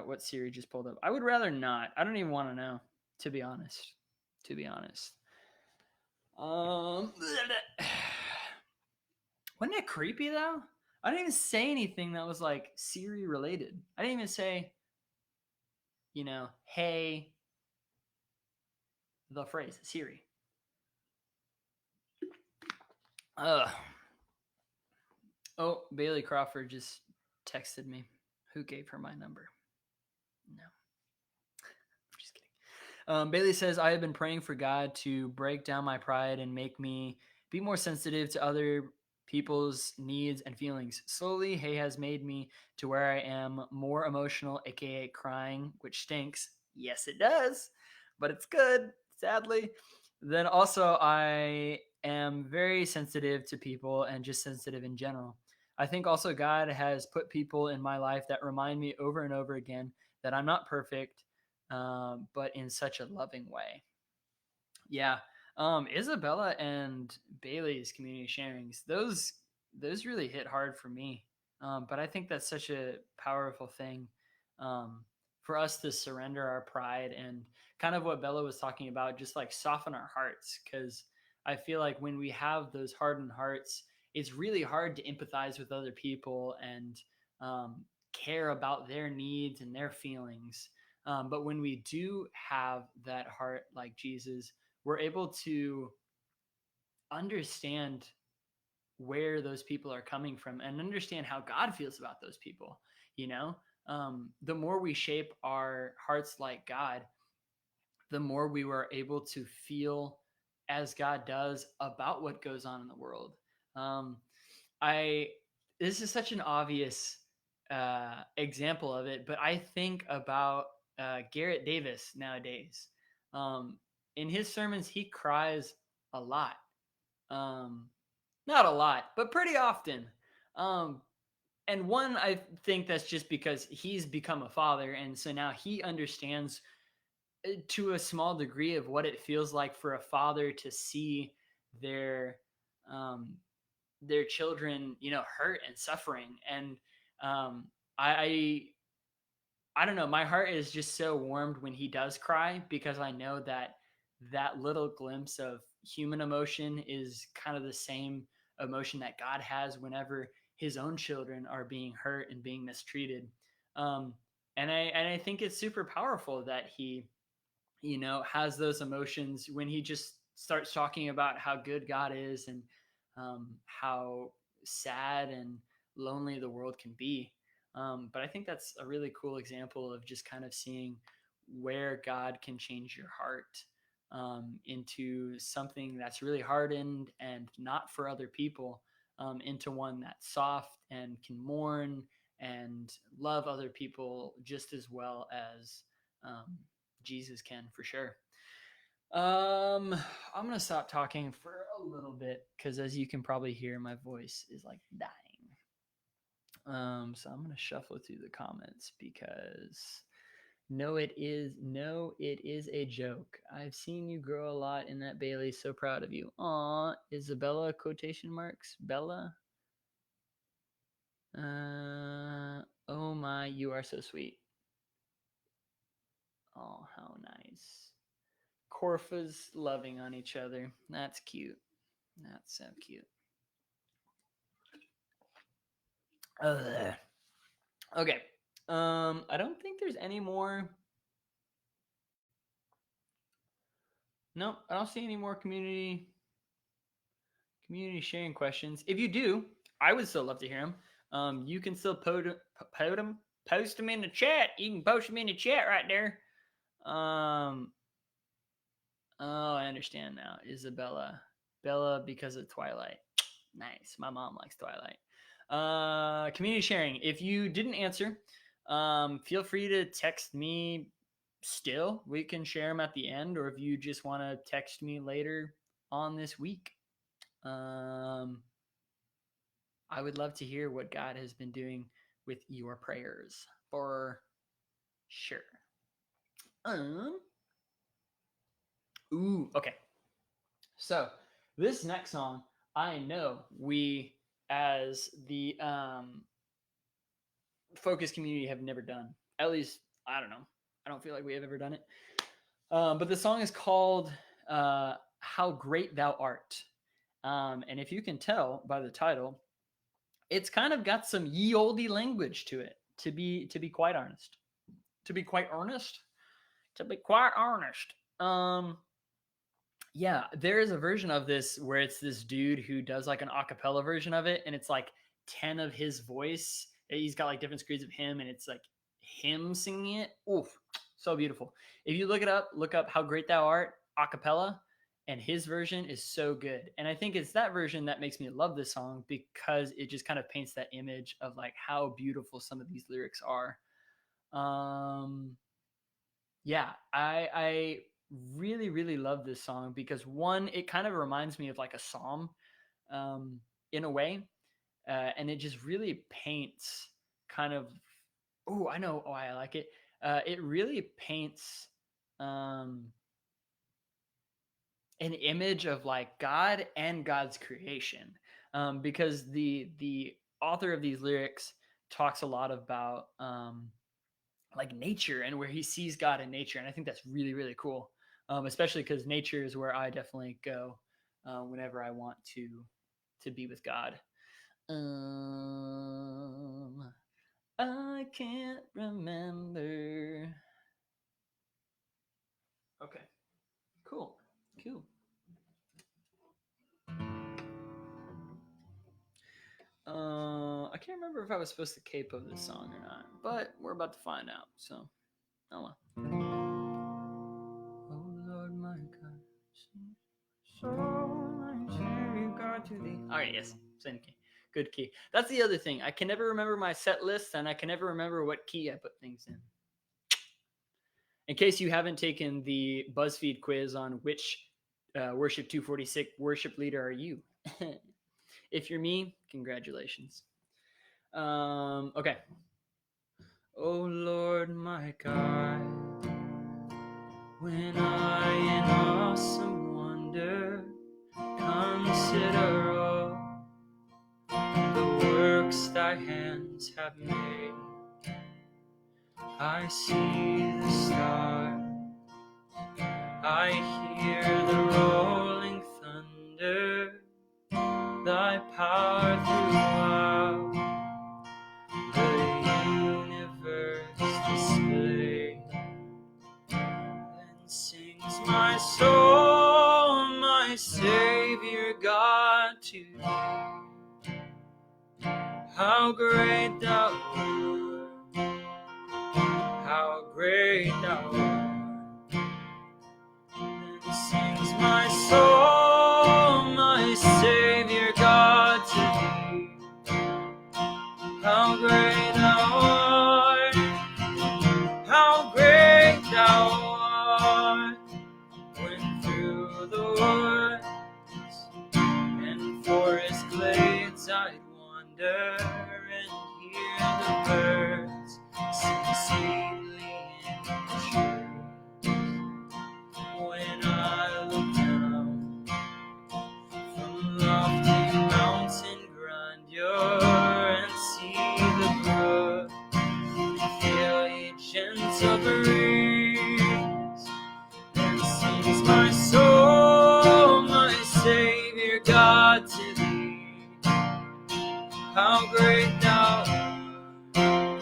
what Siri just pulled up. I would rather not. I don't even want to know, to be honest. Wasn't it creepy though? I didn't even say anything that was like Siri related. I didn't even say, hey, the phrase Siri. Oh, Bailey Crawford just texted me. Who gave her my number? No. I'm just kidding. Bailey says, I have been praying for God to break down my pride and make me be more sensitive to other people's needs and feelings. Slowly, Hay has made me to where I am more emotional, aka crying, which stinks. Yes, it does, but it's good, sadly. Then also, I am very sensitive to people and just sensitive in general. I think also God has put people in my life that remind me over and over again that I'm not perfect, but in such a loving way. Yeah. Isabella and Bailey's community sharings, those really hit hard for me. But I think that's such a powerful thing, um, for us to surrender our pride and kind of what Bella was talking about, just like soften our hearts. Because I feel like when we have those hardened hearts, it's really hard to empathize with other people and, care about their needs and their feelings. But when we do have that heart like Jesus, we're able to understand where those people are coming from and understand how God feels about those people. You know, the more we shape our hearts like God, the more we were able to feel as God does about what goes on in the world. Um, I This is such an obvious example of it, but I think about Garrett Davis nowadays. Um, in his sermons, he cries a lot. Um, Not a lot, but pretty often. Um, and one, I think that's just because he's become a father, and so now he understands to a small degree of what it feels like for a father to see their um, their children, hurt and suffering. And um, I I don't know. My heart is just so warmed when he does cry because I know that that little glimpse of human emotion is kind of the same emotion that God has whenever his own children are being hurt and being mistreated. Um, and I think it's super powerful that he, has those emotions when he just starts talking about how good God is and how sad and lonely the world can be. But I think that's a really cool example of just kind of seeing where God can change your heart into something that's really hardened and not for other people, into one that's soft and can mourn and love other people just as well as um, Jesus can, for sure. I'm gonna stop talking for a little bit because, as you can probably hear, my voice is like dying. So I'm gonna shuffle through the comments because no, it is a joke. I've seen you grow a lot in that, Bailey. So proud of you. Aw, Isabella quotation marks Bella. Oh my, you are so sweet. Oh, how nice. Corfa's loving on each other. That's cute. That's so cute. Ugh. Okay. I don't think there's any more. Nope, I don't see any more community sharing questions. If you do, I would still love to hear them. You can still post them in the chat. You can post them in the chat right there. Oh, I understand now. Isabella, Bella, because of Twilight. Nice. My mom likes Twilight. Community sharing. If you didn't answer, feel free to text me still. We can share them at the end, or if you just want to text me later on this week. I would love to hear what God has been doing with your prayers, for sure. Okay. So this next song, I know we as the Focus community have never done. At least I don't know. I don't feel like we have ever done it. But the song is called "How Great Thou Art," and if you can tell by the title, it's kind of got some ye olde language to it. To be quite honest. To be quite honest. Yeah, there is a version of this where it's this dude who does like an acapella version of it, and it's like 10 of his voice. He's got like different screens of him, and it's like him singing it. Oof, so beautiful. If you look it up, look up "How Great Thou Art" acapella, and his version is so good. And I think it's that version that makes me love this song, because it just kind of paints that image of like how beautiful some of these lyrics are. Yeah, I really, really love this song because, one, it kind of reminds me of like a psalm in a way. And it just really paints kind of, oh, I know why I like it. It really paints an image of like God and God's creation, because the author of these lyrics talks a lot about like nature and where he sees God in nature, and I think that's really, really cool, especially because nature is where I definitely go whenever I want to be with God. I can't remember. Okay. Cool. I can't remember if I was supposed to capo this song or not, but we're about to find out. So, oh well. Oh Lord, my God, so my Savior God to thee. All right, yes, same key. Good key. That's the other thing. I can never remember my set list, and I can never remember what key I put things in. In case you haven't taken the BuzzFeed quiz on which Worship 246 worship leader are you? If you're me, congratulations. Okay. Oh Lord, my God, when I in awesome wonder consider all the works thy hands have made, I see the stars, I hear the rolling thunder, thy power throughout the universe display. Then sings my soul, my Savior God, to thee. How great thou art, how great thou art. Then sings my soul, my Savior God, to thee. How great thou art, how great thou art. When through the woods and forest glades I'd wander and hear the birds sing sweetly in the trees. When I look down from lofty mountain grandeur and see the brook, feel a gentle breeze, then sings my soul, my Savior God, to thee. How great thou art,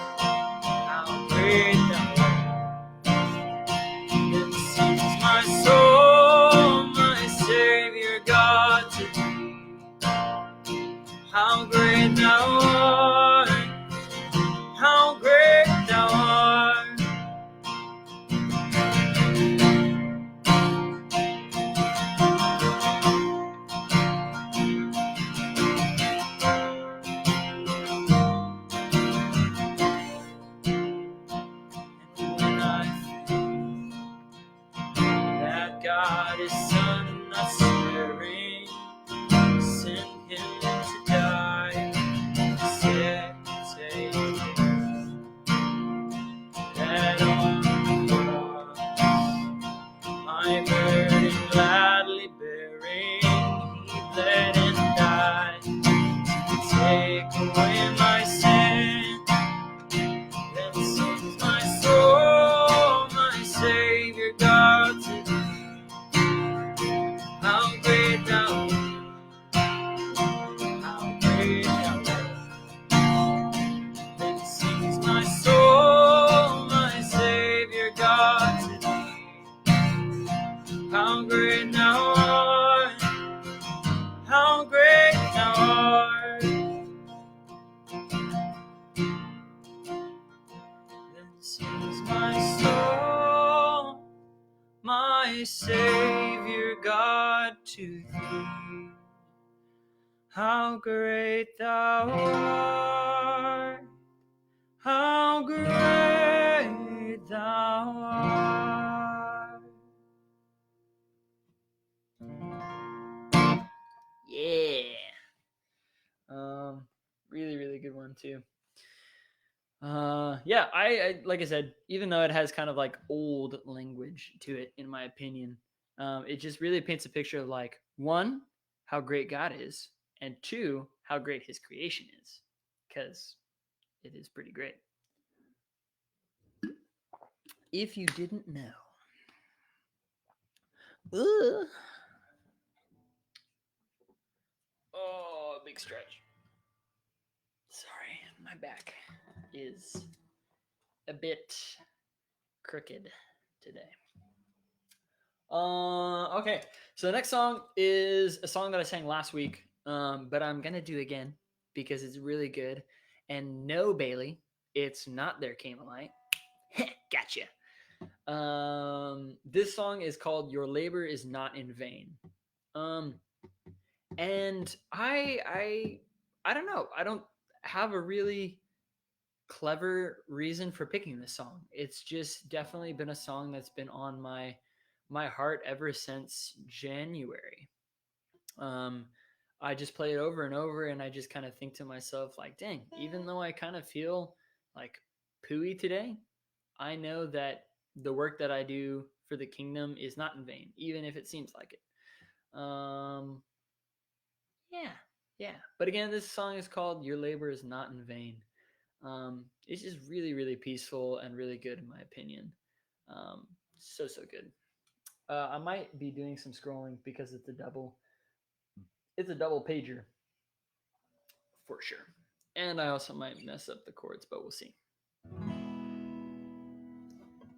how great thou art. Then sings my soul, my Savior God, to thee. How great thou art, how great thou art. to thee. How great thou art, how great thou art. Yeah. Really, really good one too. Yeah, I like I said, even though it has kind of like old language to it, in my opinion, it just really paints a picture of like, one, how great God is, and two, how great His creation is, because it is pretty great. If you didn't know. Ugh. Oh, big stretch. Sorry, my back is a bit crooked today. Okay, so the next song is a song that I sang last week, but I'm gonna do again because it's really good. And no, Bailey, it's not There Came a Light. Gotcha. This song is called "Your Labor Is Not in Vain." And I don't know. I don't have a really clever reason for picking this song. It's just definitely been a song that's been on my heart ever since January. I just play it over and over, and I just kind of think to myself, like, dang, even though I kind of feel like pooey today, I know that the work that I do for the kingdom is not in vain, even if it seems like it. Yeah. But again, this song is called "Your Labor Is Not in Vain." It's just really, really peaceful and really good in my opinion. So good. I might be doing some scrolling because it's a double pager for sure. And I also might mess up the chords, but we'll see.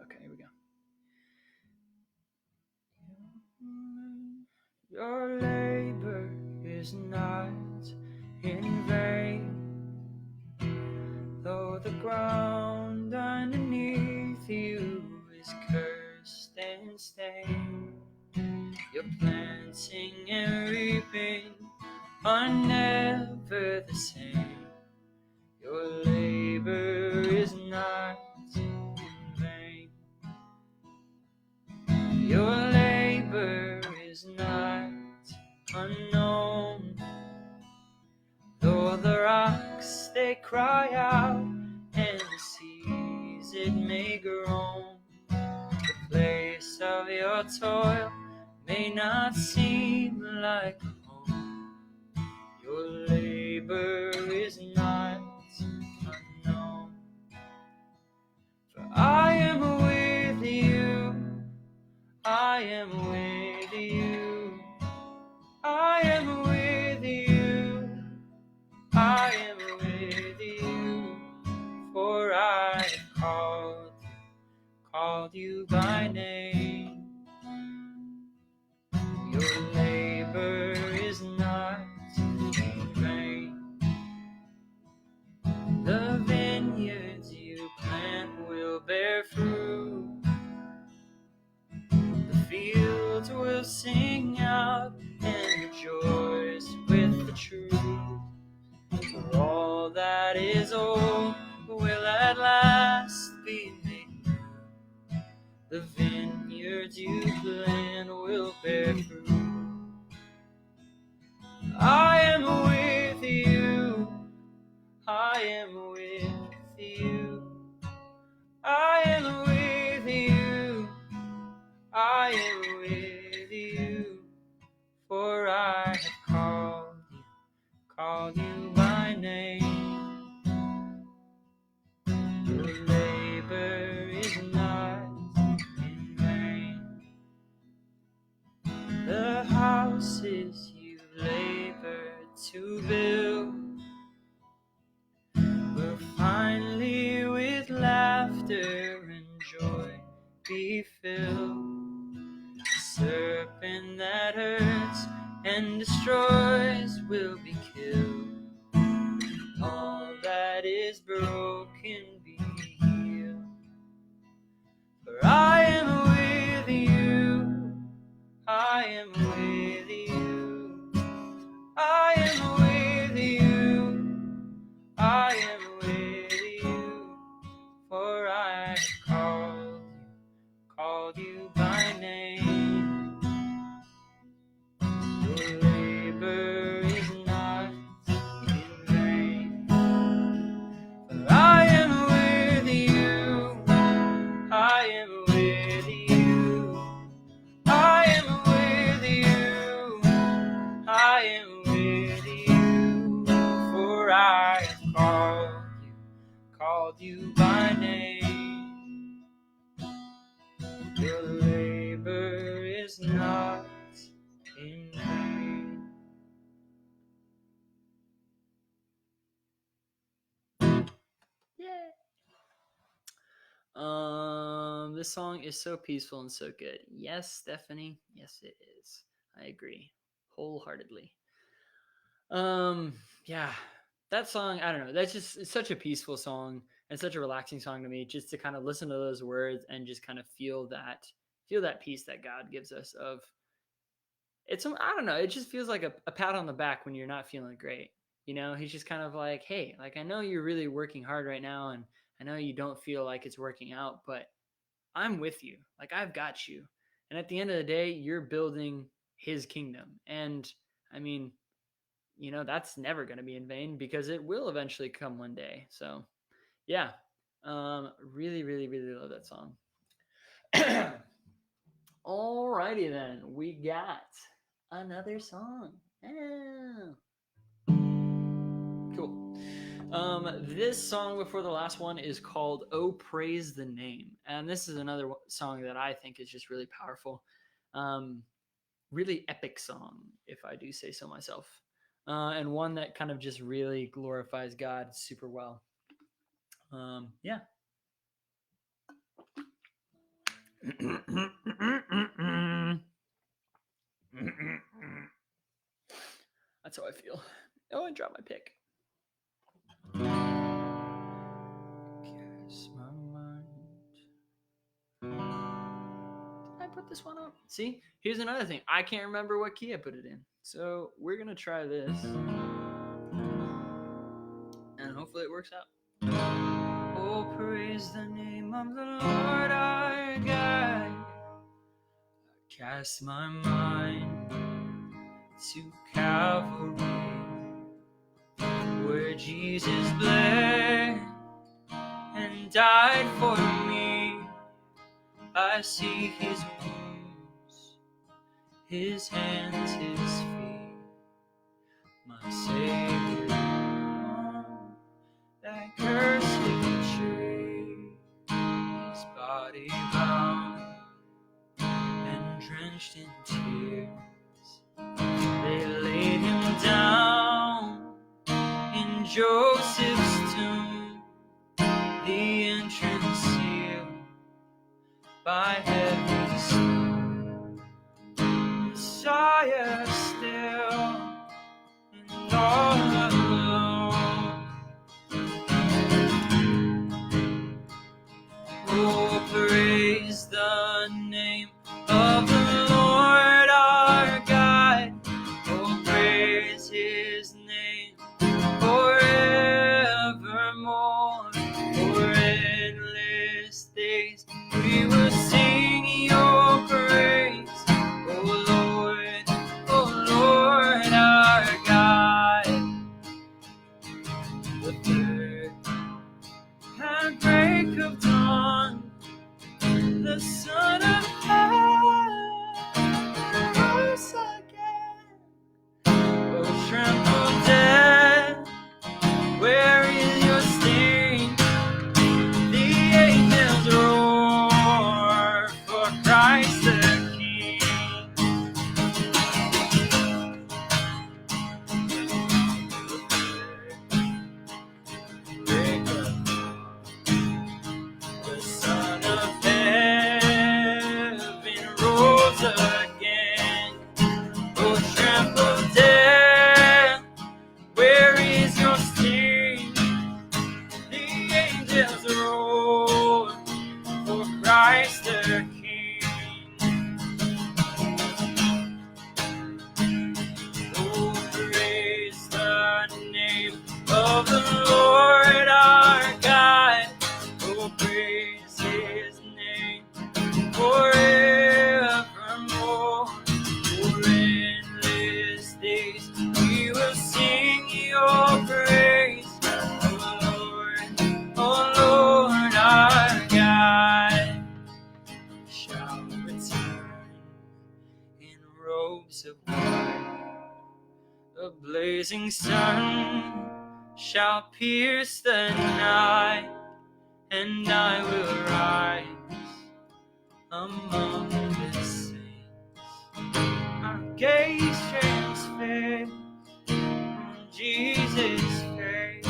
Okay, here we go. Your labor is not in vain, though the ground underneath you is cursed and stained. Your planting and reaping are never the same. Your labor is not in vain. Your labor is not unknown, though the rocks they cry out and the seas it may groan. The place of your toil may not seem like a home. Your labor is not unknown, for I am with you, I am with you, I am with you, I am with you, for I have called you by name. Your labor is not in vain. The vineyards you plant will bear fruit. The fields will sing out and rejoice with the truth. For all that is old will at last be made new. The vineyards you plant will bear fruit. I am with you, I am with you, I am with you, I am with you, for I have called you by name. Your labor is not in vain. The houses you labored to build will finally with laughter and joy be filled. The serpent that hurts and destroys will be killed. All that is broken be healed. For I am with you, I am with you, I am with you, for I have called you by name. Your labor is not in vain. This song is so peaceful and so good. Yes, Stephanie. Yes, it is. I agree wholeheartedly. Yeah, that song, I don't know. That's just it's such a peaceful song and such a relaxing song to me, just to kind of listen to those words and just kind of feel that peace that God gives us. Of it's I don't know. It just feels like a pat on the back when you're not feeling great. You know, he's just kind of like, hey, like I know you're really working hard right now, and I know you don't feel like it's working out, but I'm with you. Like I've got you. And at the end of the day, you're building his kingdom. And I mean, you know, that's never going to be in vain because it will eventually come one day. So, yeah. Really, really, really love that song. Alrighty then. We got another song. Oh. Cool. This song before the last one is called "Oh Praise the Name," and this is another song that I think is just really powerful, really epic song, if I do say so myself, and one that kind of just really glorifies God super well. Yeah. That's how I feel. Oh, I dropped my pick. Cast my mind. Did I put this one up? See, here's another thing. I can't remember what key I put it in. So we're going to try this. And hopefully it works out. Oh, praise the name of the Lord our God. I cast my mind to Calvary, where Jesus bled and died for me. I see his wounds, his hands, his feet, my Savior on that cursed tree, his body bound and drenched in tears. They laid him down in Joseph's tomb, the entrance sealed by heaven's stone. Messiah still and all alone. Oh, praise the name of the Lord our God. Oh, praise his name forevermore. For endless days we will sing your praise. Oh Lord our God. The third at break of dawn, the Son of God rose again. Oh, tremble death, where is your sting? The angels roar for Christ the King. Break of dawn, the Son of Heaven rose again. Oh, tremble death, where is your sting? The angels roar for Christ the King. Oh, praise the name of the Lord our God. Oh, praise his name forevermore. For endless days we will sing your praise. Oh Lord our God, shall return in robes of white The blazing sun shall pierce the night, and I will rise among the saints. Our gaze transfixed on Jesus' face.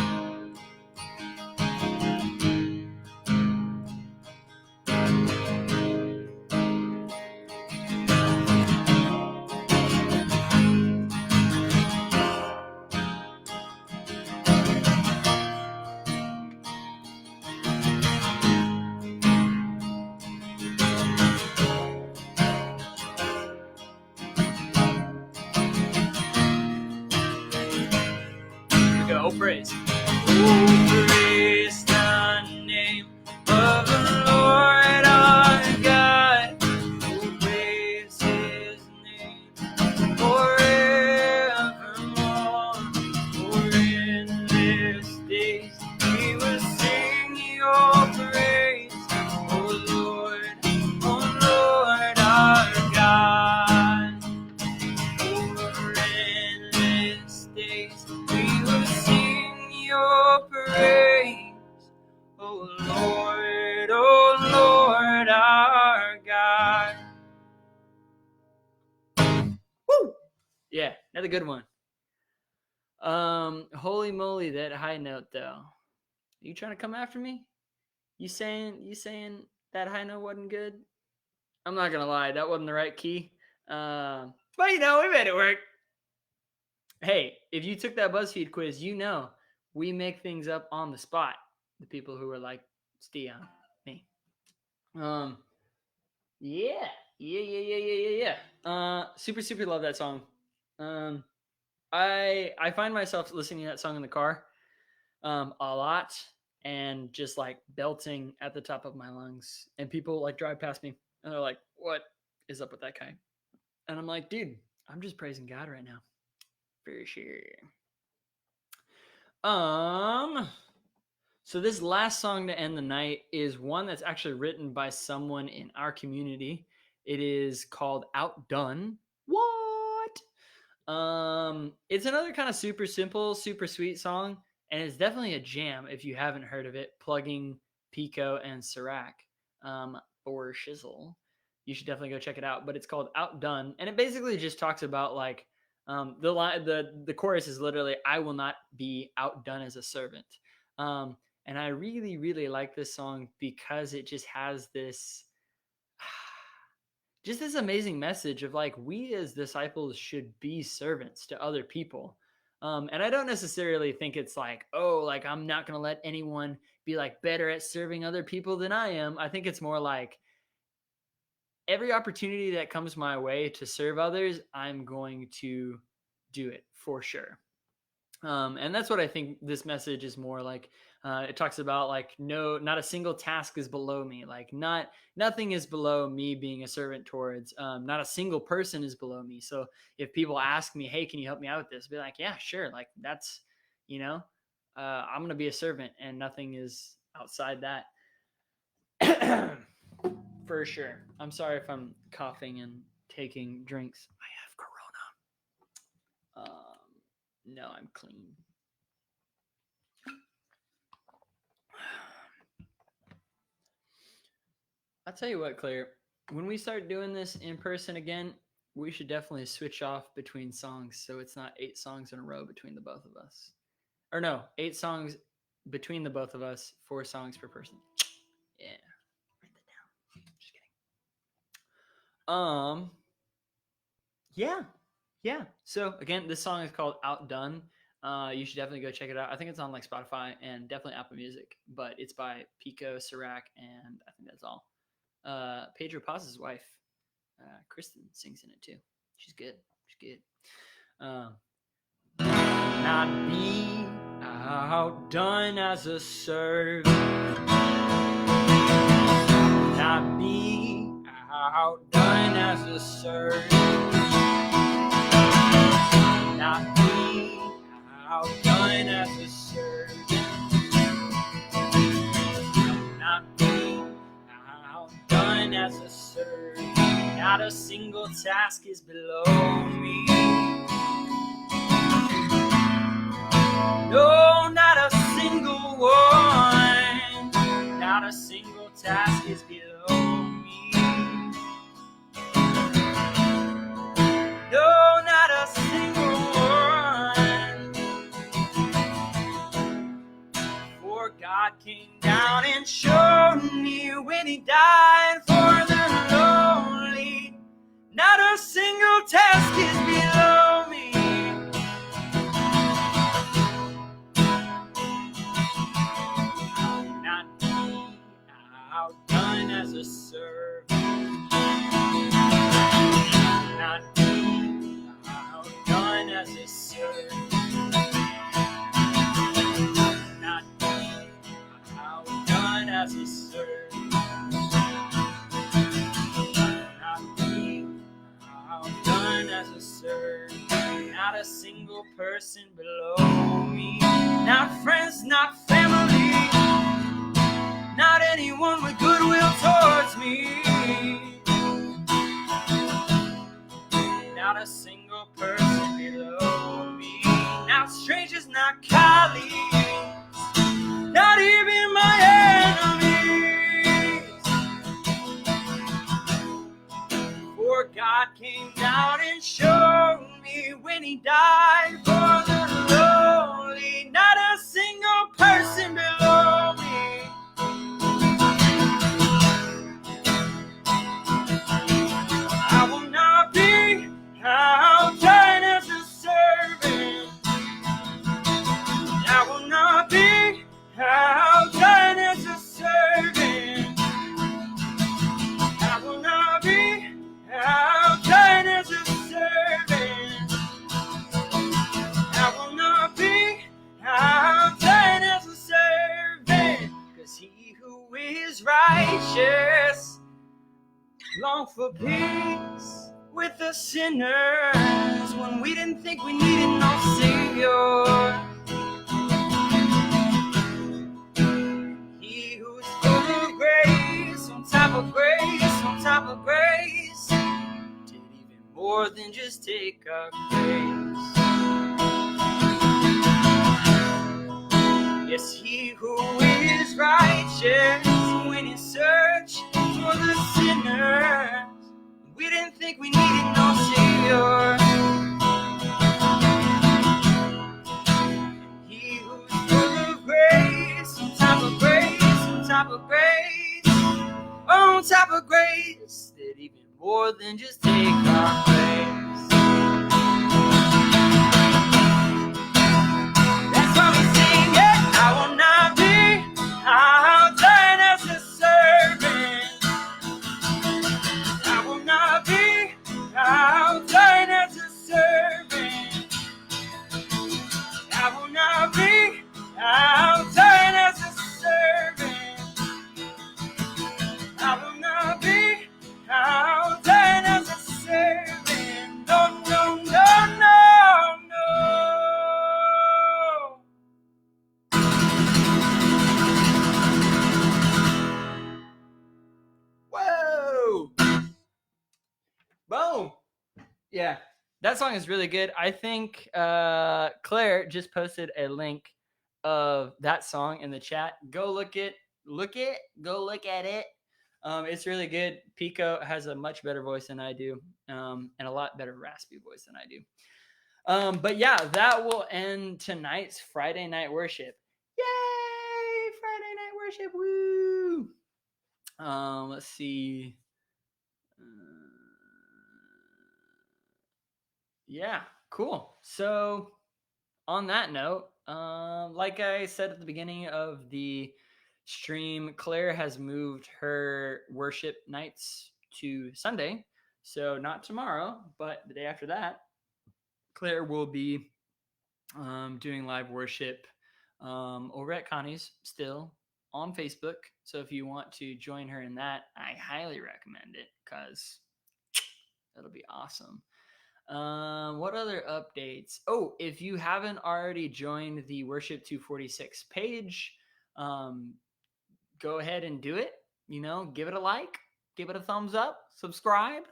Go, praise. Oh, praise the name of the Lord our God. Oh, praise his name forevermore. For in this days we will sing your praise. Oh Lord our God. For endless days we will sing your praise, oh Lord our God. Woo! Yeah, another good one. Holy moly, that high note though. You trying to come after me? You saying that high note wasn't good? I'm not gonna lie, that wasn't the right key. But we made it work. Hey, if you took that BuzzFeed quiz, we make things up on the spot. The people who are like Stian, me. Yeah. Super love that song. I find myself listening to that song in the car, a lot, and just like belting at the top of my lungs. And people like drive past me and they're like, "What is up with that guy?" And I'm like, "Dude, I'm just praising God right now." For sure. So this last song to end the night is one that's actually written by someone in our community. It is called Outdone. What? It's another kind of super simple, super sweet song, and it's definitely a jam if you haven't heard of it. Plugging Pico and Sirac for shizzle. You should definitely go check it out. But it's called Outdone, and it basically just talks about like the chorus is literally, "I will not be outdone as a servant." And I really, really like this song because it just has this amazing message of like, we as disciples should be servants to other people. And I don't necessarily think it's like, oh, like I'm not going to let anyone be like better at serving other people than I am. I think it's more like every opportunity that comes my way to serve others, I'm going to do it for sure. And that's what I think this message is more like. It talks about like, no, not a single task is below me. Like nothing is below me being a servant towards. Not a single person is below me. So if people ask me, "Hey, can you help me out with this?" I'll be like, "Yeah, sure." Like that's, I'm going to be a servant and nothing is outside that. For sure. I'm sorry if I'm coughing and taking drinks. I have Corona. No, I'm clean. I'll tell you what, Claire. When we start doing this in person again, we should definitely switch off between songs so it's not 8 songs in a row between the both of us. Or no, 8 songs between the both of us, 4 songs per person. Yeah. Write that down. Just kidding. Yeah. So again, this song is called Outdone. You should definitely go check it out. I think it's on like Spotify and definitely Apple Music, but it's by Pico, Sirac, and I think that's all. Pedro Paz's wife, Kristen, sings in it too. She's good. Not be outdone as a servant. Not be outdone as a servant. Not be outdone as a servant. Not be outdone as a servant. Not a single task is below me. God came down and showed me when he died for the lonely. Not a single task is below me. Not be outdone as a servant. Not be outdone as a servant. Not be outdone as a servant. Not be outdone as a servant. Not a single person below me. Not friends, not family. Not anyone with goodwill towards me. Not a single person below me. Not strangers, not colleagues. Not even my enemies. For God came down and showed me when he died for the lonely. Not a single person below me. I will not be outdone as a servant. I will not be outdone as a servant. I will not be outdone as a servant. I will not be outdone as a servant. 'Cause he who is righteous long for peace with the sinners when we didn't think we needed no savior. He who's full of grace, on top of grace, on top of grace, did even more than just take our place. Yes, he who is righteous when he searched for the sinners, we didn't think we needed no savior. He who's full of grace, on top of grace, on top of grace, on top of grace, did even more than just take our place. That's why we sing it. I will not be outdone as a servant. I will not be outdone as a servant. I will not be outdone as a servant. I will not be outdone as a servant. No, no, no, no, no. Whoa! Boom! Yeah, that song is really good. I think Claire just posted a link of that song in the chat. Go look at it. It's really good. Pico has a much better voice than I do, and a lot better raspy voice than I do. But yeah, that will end tonight's Friday night worship. Yay! Friday night worship! Woo! Let's see. Yeah, cool. So on that note, like I said at the beginning of the stream, Claire has moved her worship nights to Sunday. So not tomorrow, but the day after that, Claire will be doing live worship over at Connie's still on Facebook. So if you want to join her in that, I highly recommend it because that'll be awesome. What other updates? Oh, if you haven't already joined the Worship 246 page, go ahead and do it. Give it a like, give it a thumbs up, subscribe.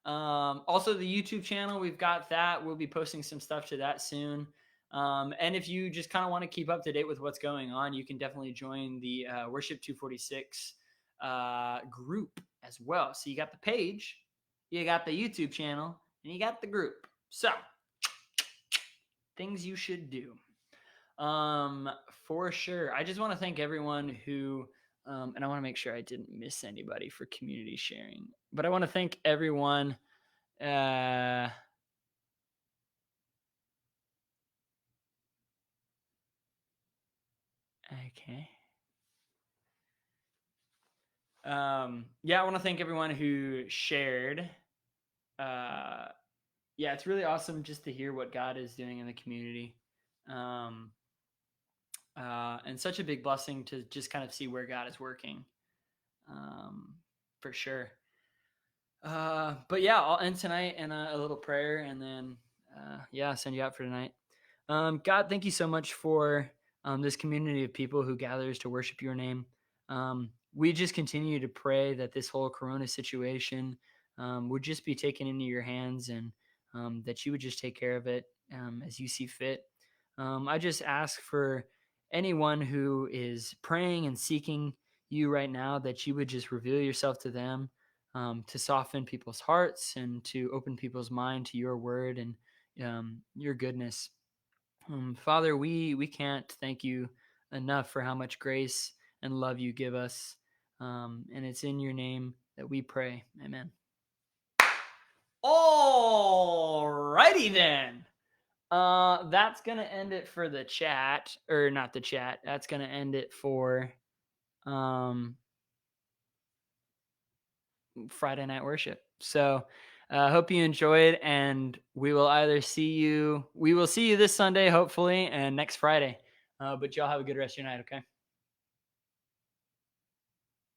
Also the YouTube channel, we've got that. We'll be posting some stuff to that soon. And if you just kind of want to keep up to date with what's going on, you can definitely join the Worship 246 group as well. So you got the page, you got the YouTube channel, and you got the group. So things you should do. For sure. I just want to thank everyone who, and I want to make sure I didn't miss anybody for community sharing, but I want to thank everyone. Okay. Yeah, I want to thank everyone who shared. Yeah, it's really awesome just to hear what God is doing in the community. And such a big blessing to just kind of see where God is working. For sure. But yeah, I'll end tonight in a little prayer and then, yeah, send you out for tonight. God, thank you so much for this community of people who gathers to worship your name. We just continue to pray that this whole Corona situation would just be taken into your hands and that you would just take care of it as you see fit. I just ask for anyone who is praying and seeking you right now that you would just reveal yourself to them, to soften people's hearts and to open people's mind to your word and your goodness. Father, we can't thank you enough for how much grace and love you give us. And it's in your name that we pray. Amen. All righty then. That's going to end it for the chat, or not the chat. That's going to end it for Friday night worship. So hope you enjoyed, and we will see you this Sunday, hopefully, and next Friday. But y'all have a good rest of your night, okay?